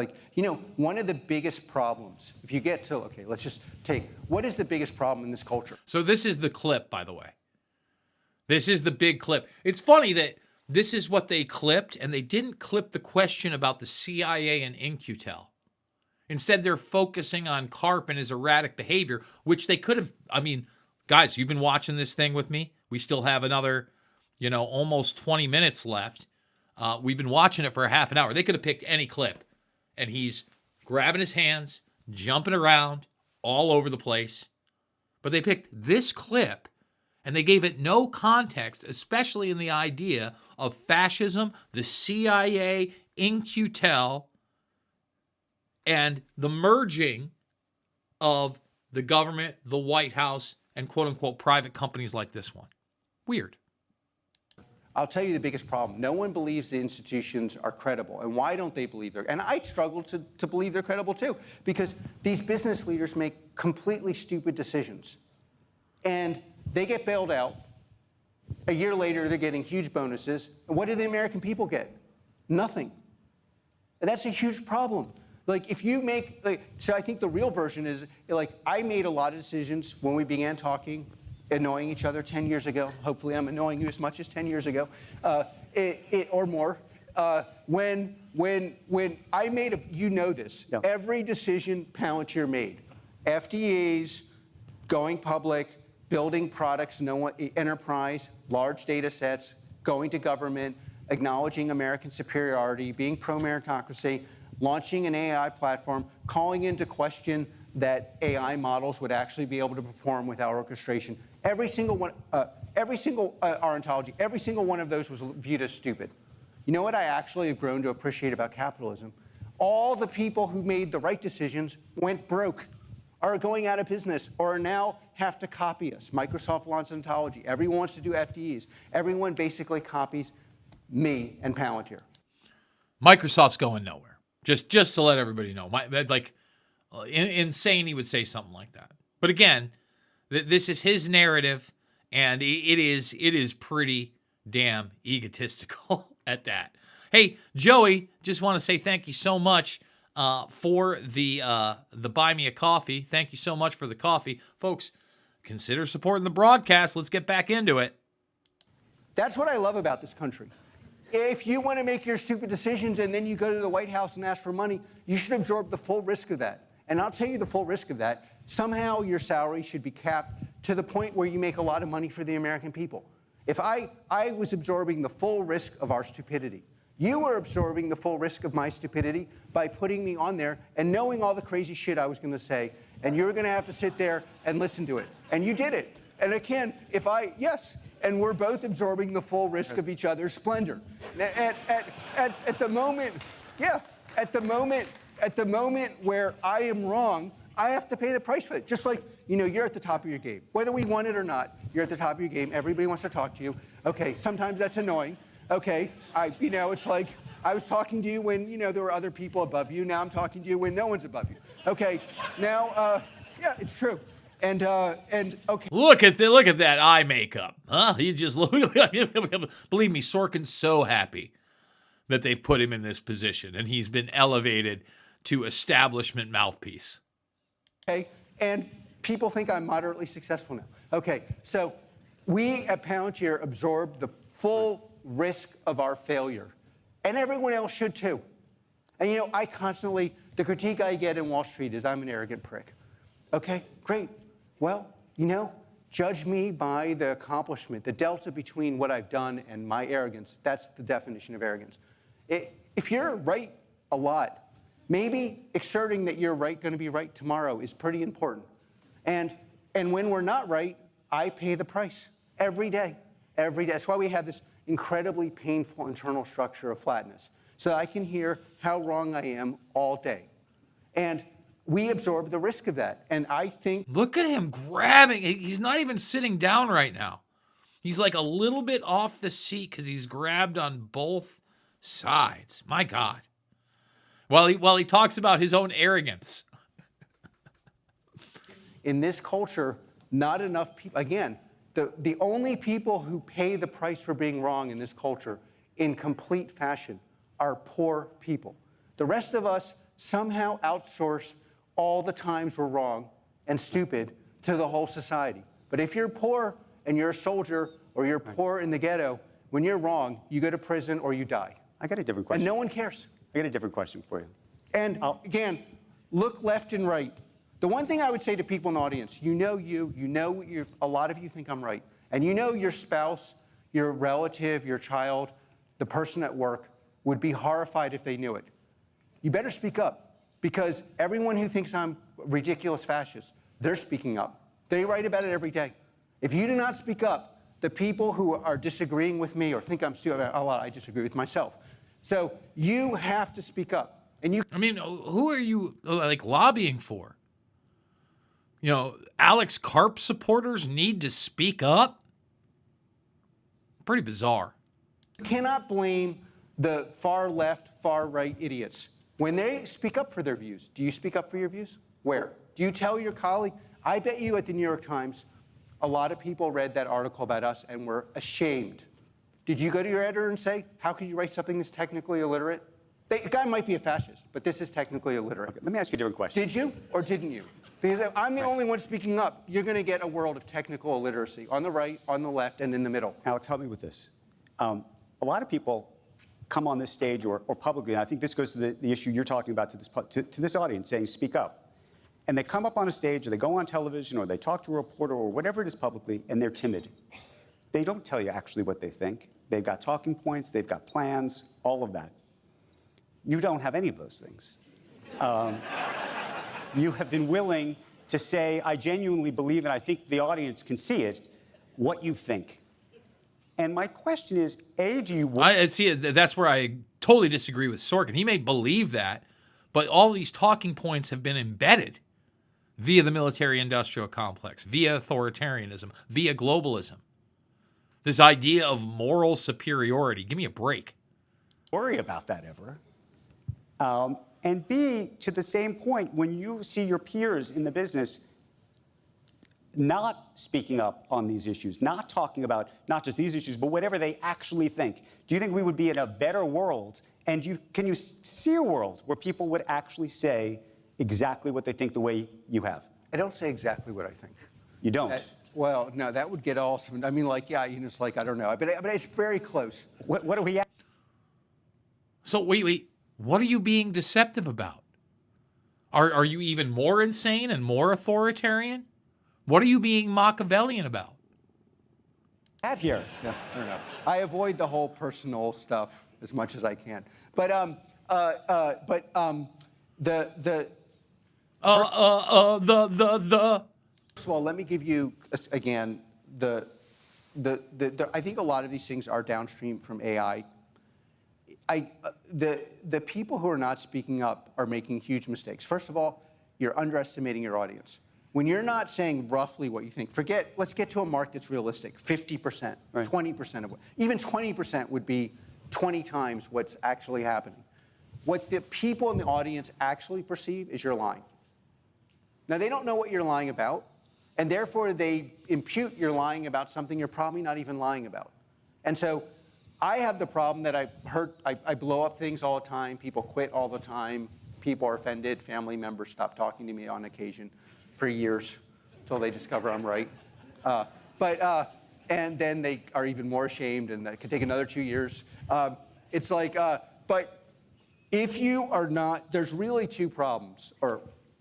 One of the biggest problems, if you get to, okay, let's just take, what is the biggest problem in this culture? So this is the clip, by the way. This is the big clip. It's funny that this is what they clipped, and they didn't clip the question about the CIA and In-Q-Tel. Instead, they're focusing on Karp and his erratic behavior, which they could have, guys, you've been watching this thing with me. We still have another, almost 20 minutes left. We've been watching it for a half an hour. They could have picked any clip, and he's grabbing his hands, jumping around all over the place. But they picked this clip, and they gave it no context, especially in the idea of fascism, the CIA, In-Q-Tel, and the merging of the government, the White House, and quote-unquote private companies like this one. Weird. I'll tell you the biggest problem. No one believes the institutions are credible. And why don't they believe they're? And I struggle to believe they're credible too, because these business leaders make completely stupid decisions. And they get bailed out. A year later, they're getting huge bonuses. And what do the American people get? Nothing. And that's a huge problem. If you make, so I think the real version is, I made a lot of decisions when we began talking, annoying each other 10 years ago. Hopefully I'm annoying you as much as 10 years ago, or more. When I made this, yeah. Every decision Palantir made, FDAs, going public, building products, enterprise, large data sets, going to government, acknowledging American superiority, being pro-meritocracy, launching an AI platform, calling into question that AI models would actually be able to perform without orchestration. Every single one, our ontology, every single one of those was viewed as stupid. You know what I actually have grown to appreciate about capitalism? All the people who made the right decisions went broke, are going out of business, or now have to copy us. Microsoft launched ontology. Everyone wants to do FDEs. Everyone basically copies me and Palantir. Microsoft's going nowhere. Just to let everybody know. Insane he would say something like that. But again, This is his narrative, and it is pretty damn egotistical at that. Hey, Joey, just want to say thank you so much for the Buy Me a Coffee. Thank you so much for the coffee. Folks, consider supporting the broadcast. Let's get back into it. That's what I love about this country. If you want to make your stupid decisions and then you go to the White House and ask for money, you should absorb the full risk of that. And I'll tell you the full risk of that. Somehow your salary should be capped to the point where you make a lot of money for the American people. If I was absorbing the full risk of our stupidity, you were absorbing the full risk of my stupidity by putting me on there and knowing all the crazy shit I was going to say, and you were going to have to sit there and listen to it. And you did it. And again, and we're both absorbing the full risk of each other's splendor. At the moment where I am wrong, I have to pay the price for it. Just like, you're at the top of your game. Whether we want it or not, you're at the top of your game. Everybody wants to talk to you. Okay, sometimes that's annoying. Okay, it's like I was talking to you when, there were other people above you. Now I'm talking to you when no one's above you. Okay, now, it's true. And okay. Look at that eye makeup, huh? He just believe me, Sorkin's so happy that they've put him in this position, and he's been elevated to establishment mouthpiece. Okay, and people think I'm moderately successful now. Okay, so we at Palantir absorb the full risk of our failure, and everyone else should too. And the critique I get in Wall Street is I'm an arrogant prick. Okay, great. Well, judge me by the accomplishment, the delta between what I've done and my arrogance. That's the definition of arrogance. If you're right a lot, maybe exerting that you're going to be right tomorrow is pretty important. And when we're not right, I pay the price every day. That's why we have this incredibly painful internal structure of flatness, so that I can hear how wrong I am all day. And we absorb the risk of that. And I think... Look at him grabbing. He's not even sitting down right now. He's like a little bit off the seat because he's grabbed on both sides. My God. While he talks about his own arrogance. In this culture, not enough people... Again, the only people who pay the price for being wrong in this culture in complete fashion are poor people. The rest of us somehow outsource all the times we're wrong and stupid to the whole society. But if you're poor and you're a soldier or you're poor in the ghetto, when you're wrong, you go to prison or you die. I got a different question. And no one cares. I got a different question for you. And again, look left and right. The one thing I would say to people in the audience, a lot of you think I'm right. And your spouse, your relative, your child, the person at work would be horrified if they knew it. You better speak up. Because everyone who thinks I'm a ridiculous fascist, they're speaking up. They write about it every day. If you do not speak up, the people who are disagreeing with me or think I'm stupid, I disagree with myself. So you have to speak up. And who are you lobbying for? Alex Karp supporters need to speak up? Pretty bizarre. You cannot blame the far left, far right idiots. When they speak up for their views, do you speak up for your views? Where? Do you tell your colleague? I bet you at the New York Times, a lot of people read that article about us and were ashamed. Did you go to your editor and say, how could you write something that's technically illiterate? The guy might be a fascist, but this is technically illiterate. Okay, let me ask you a different question. Did you or didn't you? Because if I'm the only one speaking up, you're going to get a world of technical illiteracy on the right, on the left, and in the middle. Alex, help me with this. A lot of people come on this stage or publicly, and I think this goes to the issue you're talking about to this audience, saying speak up. And they come up on a stage, or they go on television, or they talk to a reporter, or whatever it is publicly, and they're timid. They don't tell you actually what they think. They've got talking points, they've got plans, all of that. You don't have any of those things. You have been willing to say, I genuinely believe, and I think the audience can see it, what you think. And my question is, do you... That's where I totally disagree with Sorkin. He may believe that, but all these talking points have been embedded via the military-industrial complex, via authoritarianism, via globalism. This idea of moral superiority. Give me a break. Worry about that ever. And B, to the same point, when you see your peers in the business not speaking up on these issues, not talking about not just these issues, but whatever they actually think, do you think we would be in a better world? And can you see a world where people would actually say exactly what they think the way you have? I don't say exactly what I think. You don't? Well, no, that would get awesome. I mean, like, yeah, you know, it's like, I don't know. But it's very close. What are we at? So wait, what are you being deceptive about? Are you even more insane and more authoritarian? What are you being Machiavellian about? At here. Yeah, I don't know. I avoid the whole personal stuff as much as I can. But First of all, let me give you again I think a lot of these things are downstream from AI. The people who are not speaking up are making huge mistakes. First of all, you're underestimating your audience. When you're not saying roughly what you think, let's get to a mark that's realistic, 50%, right. 20% of even 20% would be 20 times what's actually happening. What the people in the audience actually perceive is you're lying. Now, they don't know what you're lying about, and therefore they impute you're lying about something you're probably not even lying about. And so I have the problem that I blow up things all the time. People quit all the time. People are offended. Family members stop talking to me on occasion for years until they discover I'm right. And then they are even more ashamed, and it could take another 2 years. It's like, but if you are not, there's really two problems, or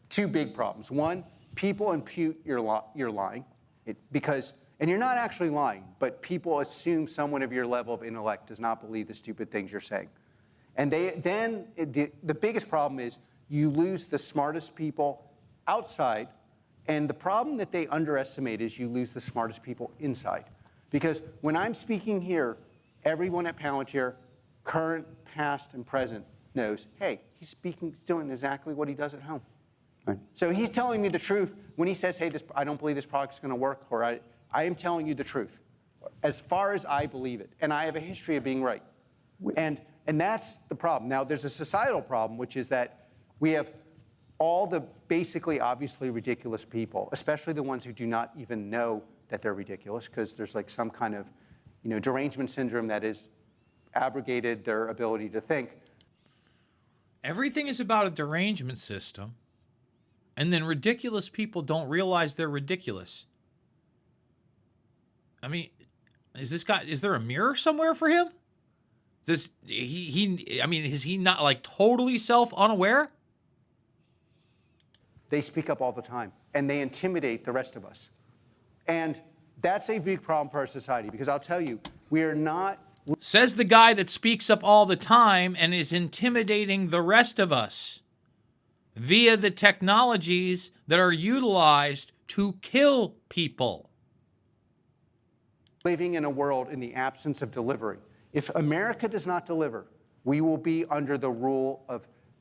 two big problems. One, people impute you're lying, and you're not actually lying, but people assume someone of your level of intellect does not believe the stupid things you're saying. And the biggest problem is you lose the smartest people outside, and the problem that they underestimate is you lose the smartest people inside. Because when I'm speaking here, everyone at Palantir, current, past, and present, knows, hey, he's doing exactly what he does at home. Right. So he's telling me the truth when he says, hey, I don't believe this product's going to work, or I am telling you the truth, as far as I believe it. And I have a history of being right. And that's the problem. Now, there's a societal problem, which is that we have all the basically obviously ridiculous people, especially the ones who do not even know that they're ridiculous, because there's like some kind of derangement syndrome that has abrogated their ability to think. Everything is about a derangement system, and then ridiculous people don't realize they're ridiculous. I mean, is there a mirror somewhere for him? Is he not like totally self-unaware? They speak up all the time, and they intimidate the rest of us. And that's a big problem for our society, because I'll tell you, we are not... Says the guy that speaks up all the time and is intimidating the rest of us via the technologies that are utilized to kill people. Living in a world in the absence of delivery. If America does not deliver, we will be under the rule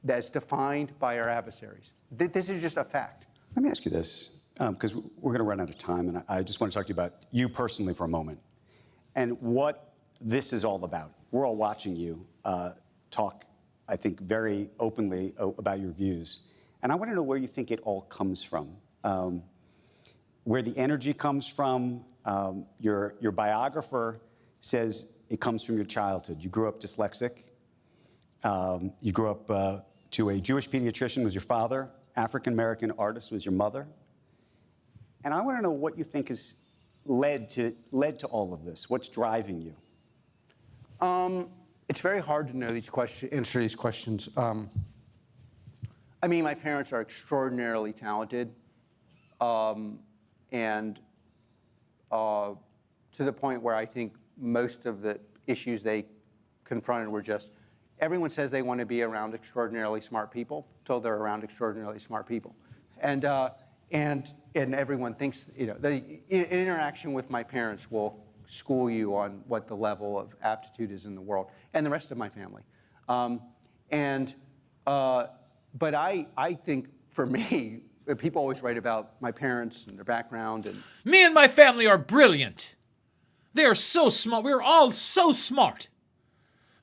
that's defined by our adversaries. This is just a fact. Let me ask you this, because we're going to run out of time, and I just want to talk to you about you personally for a moment, and what this is all about. We're all watching you talk, I think, very openly about your views. And I want to know where you think it all comes from, where the energy comes from. Your biographer says it comes from your childhood. You grew up dyslexic. You grew up to a Jewish pediatrician was your father. African-American artist was your mother. And I want to know what you think has led to all of this. What's driving you? It's very hard to know answer these questions. I mean, my parents are extraordinarily talented, and to the point where I think most of the issues they confronted were just, everyone says they want to be around extraordinarily smart people until they're around extraordinarily smart people. And everyone thinks, the interaction with my parents will school you on what the level of aptitude is in the world, and the rest of my family. But I think, for me, people always write about my parents and their background. And me and my family are brilliant. They are so smart. We're all so smart.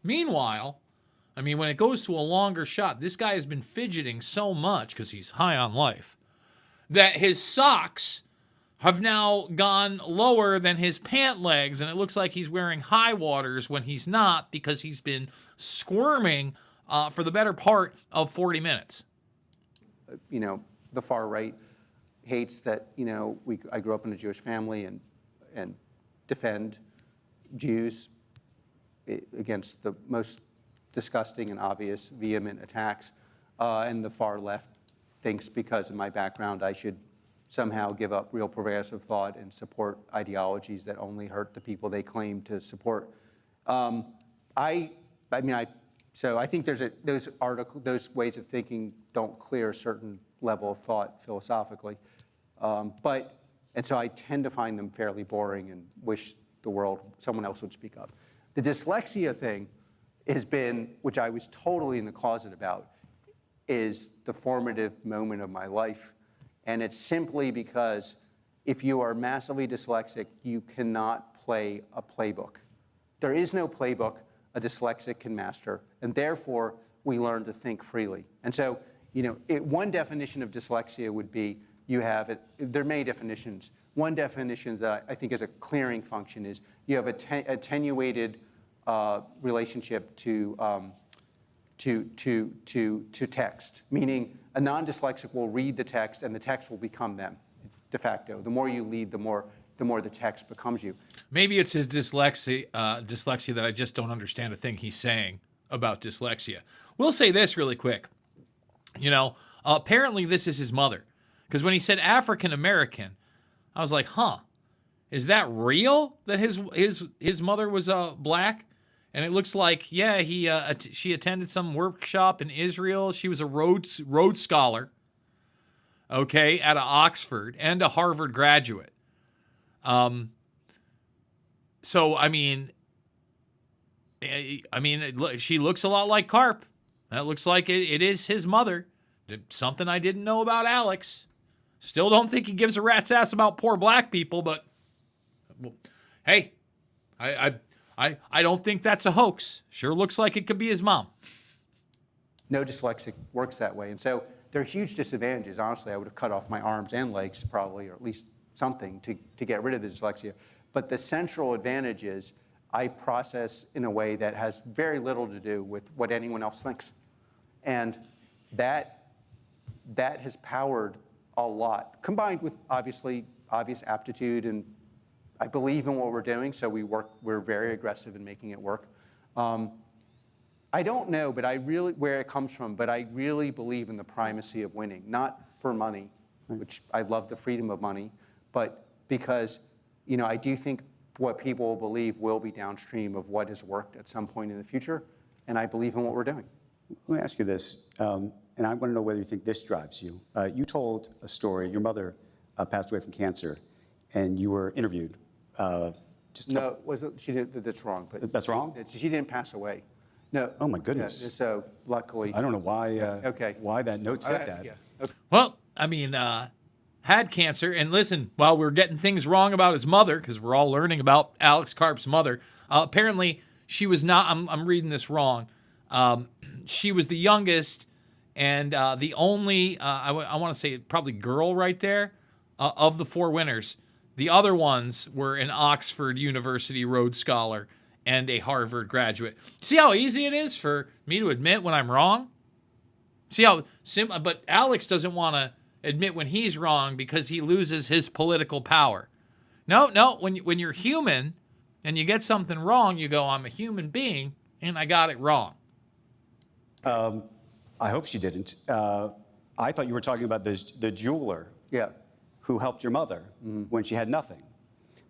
Meanwhile, I mean, when it goes to a longer shot, this guy has been fidgeting so much, because he's high on life, that his socks have now gone lower than his pant legs, and it looks like he's wearing high waters when he's not, because he's been squirming for the better part of 40 minutes. You know, the far right hates that, you know, I grew up in a Jewish family and defend Jews against the most disgusting and obvious, vehement attacks. And the far left thinks because of my background, I should somehow give up real progressive thought and support ideologies that only hurt the people they claim to support. So I think those ways of thinking don't clear a certain level of thought philosophically. And so I tend to find them fairly boring and wish the world, someone else would speak up. The dyslexia thing has been, which I was totally in the closet about, is the formative moment of my life. And it's simply because if you are massively dyslexic, you cannot play a playbook. There is no playbook a dyslexic can master, and therefore we learn to think freely. And so, you know, one definition of dyslexia would be there are many definitions. One definition that I think is a clearing function is you have attenuated relationship to text, meaning a non-dyslexic will read the text and the text will become them, de facto. The more you lead, the more the text becomes you. Maybe it's his dyslexia that I just don't understand a thing he's saying about dyslexia. We'll say this really quick. You know, apparently this is his mother. Because when he said African American, I was like, huh, is that real that his mother was black? And it looks like, yeah, she attended some workshop in Israel. She was a Rhodes Scholar, okay, at Oxford, and a Harvard graduate. So I mean, she looks a lot like Karp. That looks like it is his mother. Something I didn't know about Alex. Still don't think he gives a rat's ass about poor black people, but hey, I don't think that's a hoax. Sure looks like it could be his mom. No dyslexic works that way. And so there are huge disadvantages. Honestly, I would have cut off my arms and legs probably, or at least something to get rid of the dyslexia. But the central advantage is I process in a way that has very little to do with what anyone else thinks. And that has powered a lot, combined with obvious aptitude, and I believe in what we're doing, so we're very aggressive in making it work. I don't know, but where it comes from, but I really believe in the primacy of winning, not for money, which I love the freedom of money, but because, you know, I do think what people believe will be downstream of what has worked at some point in the future, and I believe in what we're doing. Let me ask you this, and I want to know whether you think this drives you. You told a story, your mother passed away from cancer, and you were interviewed. She did, that's wrong. But that's wrong? She didn't pass away. No. Oh my goodness. Yeah, so luckily. I don't know why. Why that note said that. Yeah. Okay. Well, I mean, had cancer, and listen, while we're getting things wrong about his mother, because we're all learning about Alex Karp's mother, apparently she was not. I'm reading this wrong. She was the youngest and the only, I want to say probably girl right there, of the four winners. The other ones were an Oxford University Rhodes Scholar and a Harvard graduate. See how easy it is for me to admit when I'm wrong? See how simple, but Alex doesn't want to admit when he's wrong because he loses his political power. No, when you're human and you get something wrong, you go, I'm a human being and I got it wrong. I hope she didn't. I thought you were talking about the jeweler who helped your mother when she had nothing.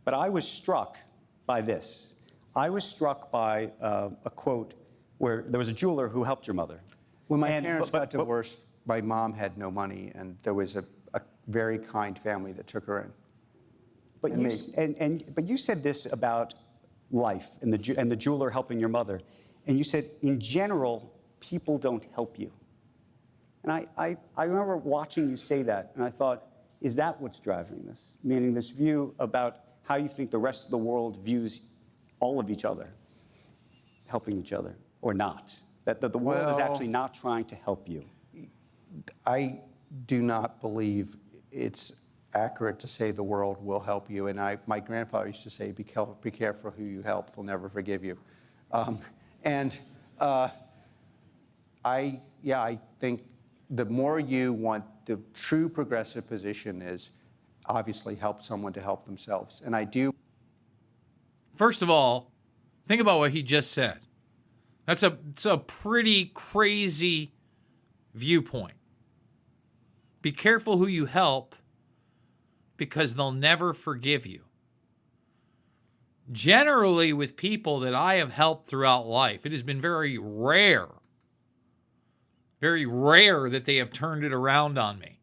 But I was struck by this. I was struck by a quote where there was a jeweler who helped your mother. When my parents got divorced, my mom had no money, and there was a very kind family that took her in. But you said this about life and the jeweler helping your mother, and you said, in general, people don't help you. And I remember watching you say that, and I thought, is that what's driving this? Meaning this view about how you think the rest of the world views all of each other, helping each other, or not. That the world is actually not trying to help you. I do not believe it's accurate to say the world will help you. And my grandfather used to say, be careful who you help, they'll never forgive you. I think the more you want, the true progressive position is obviously help someone to help themselves. And I do. First of all, think about what he just said. It's a pretty crazy viewpoint. Be careful who you help because they'll never forgive you. Generally, with people that I have helped throughout life, it has been very rare that they have turned it around on me.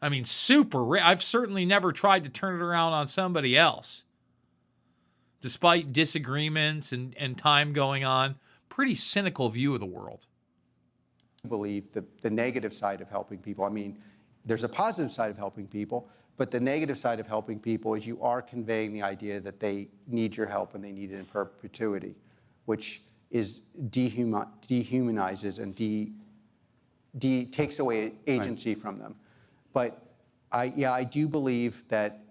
I mean, super rare. I've certainly never tried to turn it around on somebody else. Despite disagreements and time going on, pretty cynical view of the world. I believe the negative side of helping people. I mean, there's a positive side of helping people, but the negative side of helping people is you are conveying the idea that they need your help and they need it in perpetuity, which is dehumanizes and takes away agency from them. But I do believe that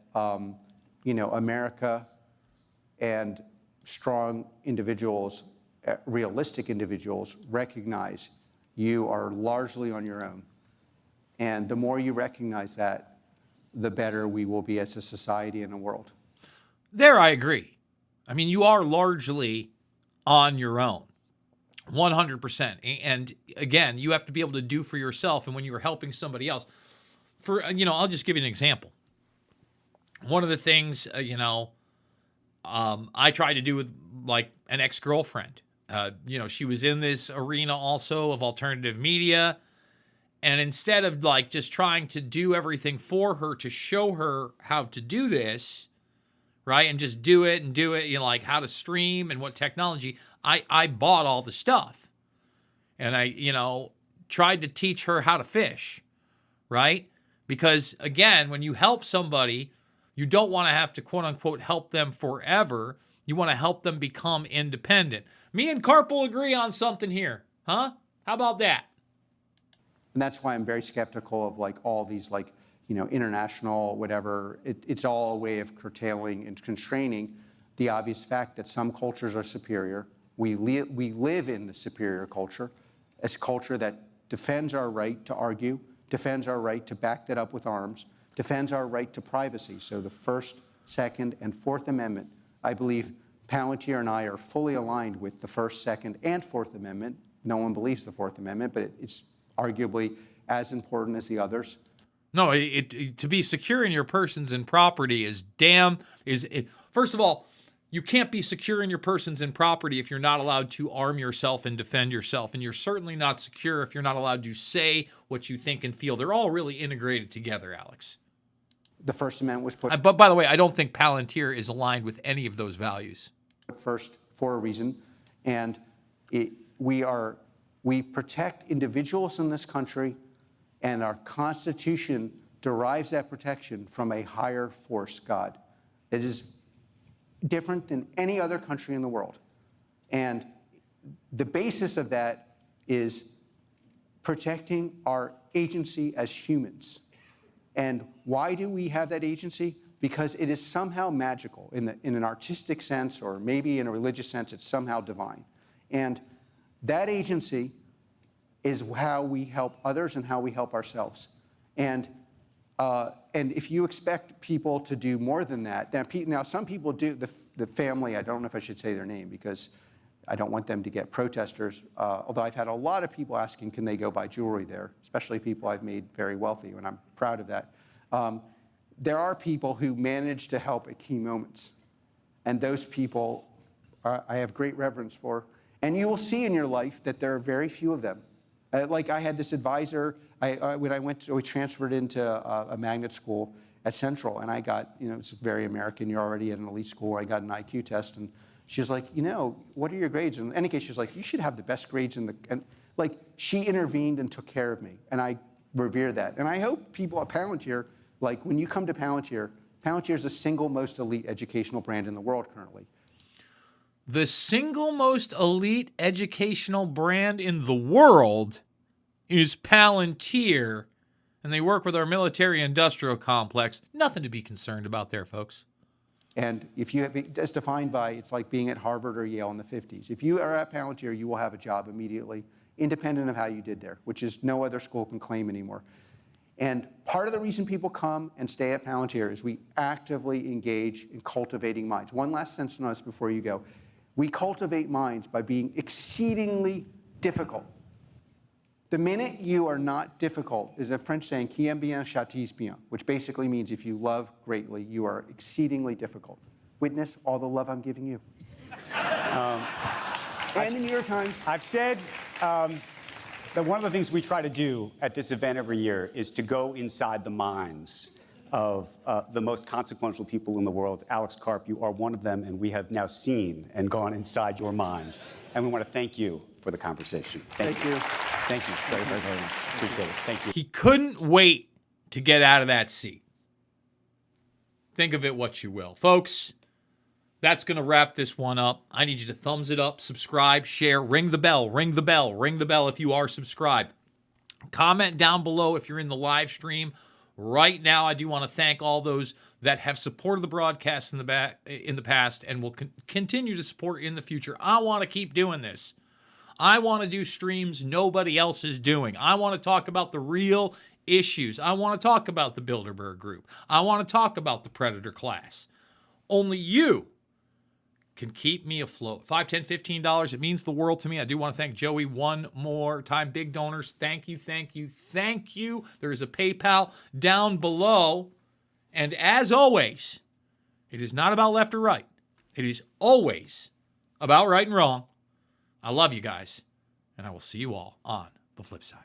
America and strong individuals, realistic individuals, recognize you are largely on your own. And the more you recognize that, the better we will be as a society and a world. There, I agree. I mean, you are largely on your own, 100%. And again, you have to be able to do for yourself. And when you're helping somebody else, I'll just give you an example. One of the things, I tried to do with like an ex-girlfriend. She was in this arena also of alternative media. And instead of like just trying to do everything for her to show her how to do this, right, and just do it, like how to stream and what technology, I bought all the stuff. And I, tried to teach her how to fish, right? Because again, when you help somebody, you don't want to have to quote unquote help them forever. You want to help them become independent. Me and Karp will agree on something here, huh? How about that? And that's why I'm very skeptical of like all these international whatever. It's all a way of curtailing and constraining the obvious fact that some cultures are superior. We live in the superior culture, a culture that defends our right to argue, defends our right to back that up with arms, defends our right to privacy. So the First, Second, and Fourth Amendment, I believe Palantir and I are fully aligned with the First, Second, and Fourth Amendment. No one believes the Fourth Amendment, but it's arguably as important as the others. No, to be secure in your persons and property first of all, you can't be secure in your persons and property if you're not allowed to arm yourself and defend yourself. And you're certainly not secure if you're not allowed to say what you think and feel. They're all really integrated together, Alex. The First Amendment was put... But by the way, I don't think Palantir is aligned with any of those values. First, for a reason. And we protect individuals in this country, and our Constitution derives that protection from a higher force, God. It is different than any other country in the world. And the basis of that is protecting our agency as humans. And why do we have that agency? Because it is somehow magical in an artistic sense, or maybe in a religious sense, it's somehow divine. And that agency is how we help others and how we help ourselves. And if you expect people to do more than that, now some people do, the family, I don't know if I should say their name because I don't want them to get protesters, although I've had a lot of people asking, can they go buy jewelry there, especially people I've made very wealthy, and I'm proud of that. There are people who manage to help at key moments, and those people I have great reverence for. And you will see in your life that there are very few of them. Like I had this advisor, when we transferred into a magnet school at Central, and I got, it's very American, you're already at an elite school, I got an IQ test, and she was like, what are your grades? In any case, she was like, you should have the best grades and like, she intervened and took care of me, and I revere that. And I hope people at Palantir, like when you come to Palantir, Palantir is the single most elite educational brand in the world currently. The single most elite educational brand in the world is Palantir, and they work with our military-industrial complex. Nothing to be concerned about there, folks. And if you have, as defined by, it's like being at Harvard or Yale in the 50s. If you are at Palantir, you will have a job immediately, independent of how you did there, which is no other school can claim anymore. And part of the reason people come and stay at Palantir is we actively engage in cultivating minds. One last sentence on us before you go. We cultivate minds by being exceedingly difficult. The minute you are not difficult is a French saying, qui aime bien châtie bien, which basically means if you love greatly, you are exceedingly difficult. Witness all the love I'm giving you. And the New York Times. I've said that one of the things we try to do at this event every year is to go inside the minds of the most consequential people in the world. Alex Karp, you are one of them, and we have now seen and gone inside your mind. And we want to thank you for the conversation. Thank you. Thank you very, very, very much. Appreciate it. Thank you. He couldn't wait to get out of that seat. Think of it what you will. Folks, that's going to wrap this one up. I need you to thumbs it up, subscribe, share, ring the bell, ring the bell, ring the bell if you are subscribed. Comment down below if you're in the live stream. Right now, I do want to thank all those that have supported the broadcast in the past and will continue to support in the future. I want to keep doing this. I want to do streams nobody else is doing. I want to talk about the real issues. I want to talk about the Bilderberger group. I want to talk about the predator class. Only you can keep me afloat. $5, $10, $15, it means the world to me. I do want to thank Joey one more time. Big donors, thank you, thank you, thank you. There is a PayPal down below. And as always, it is not about left or right. It is always about right and wrong. I love you guys, and I will see you all on the flip side.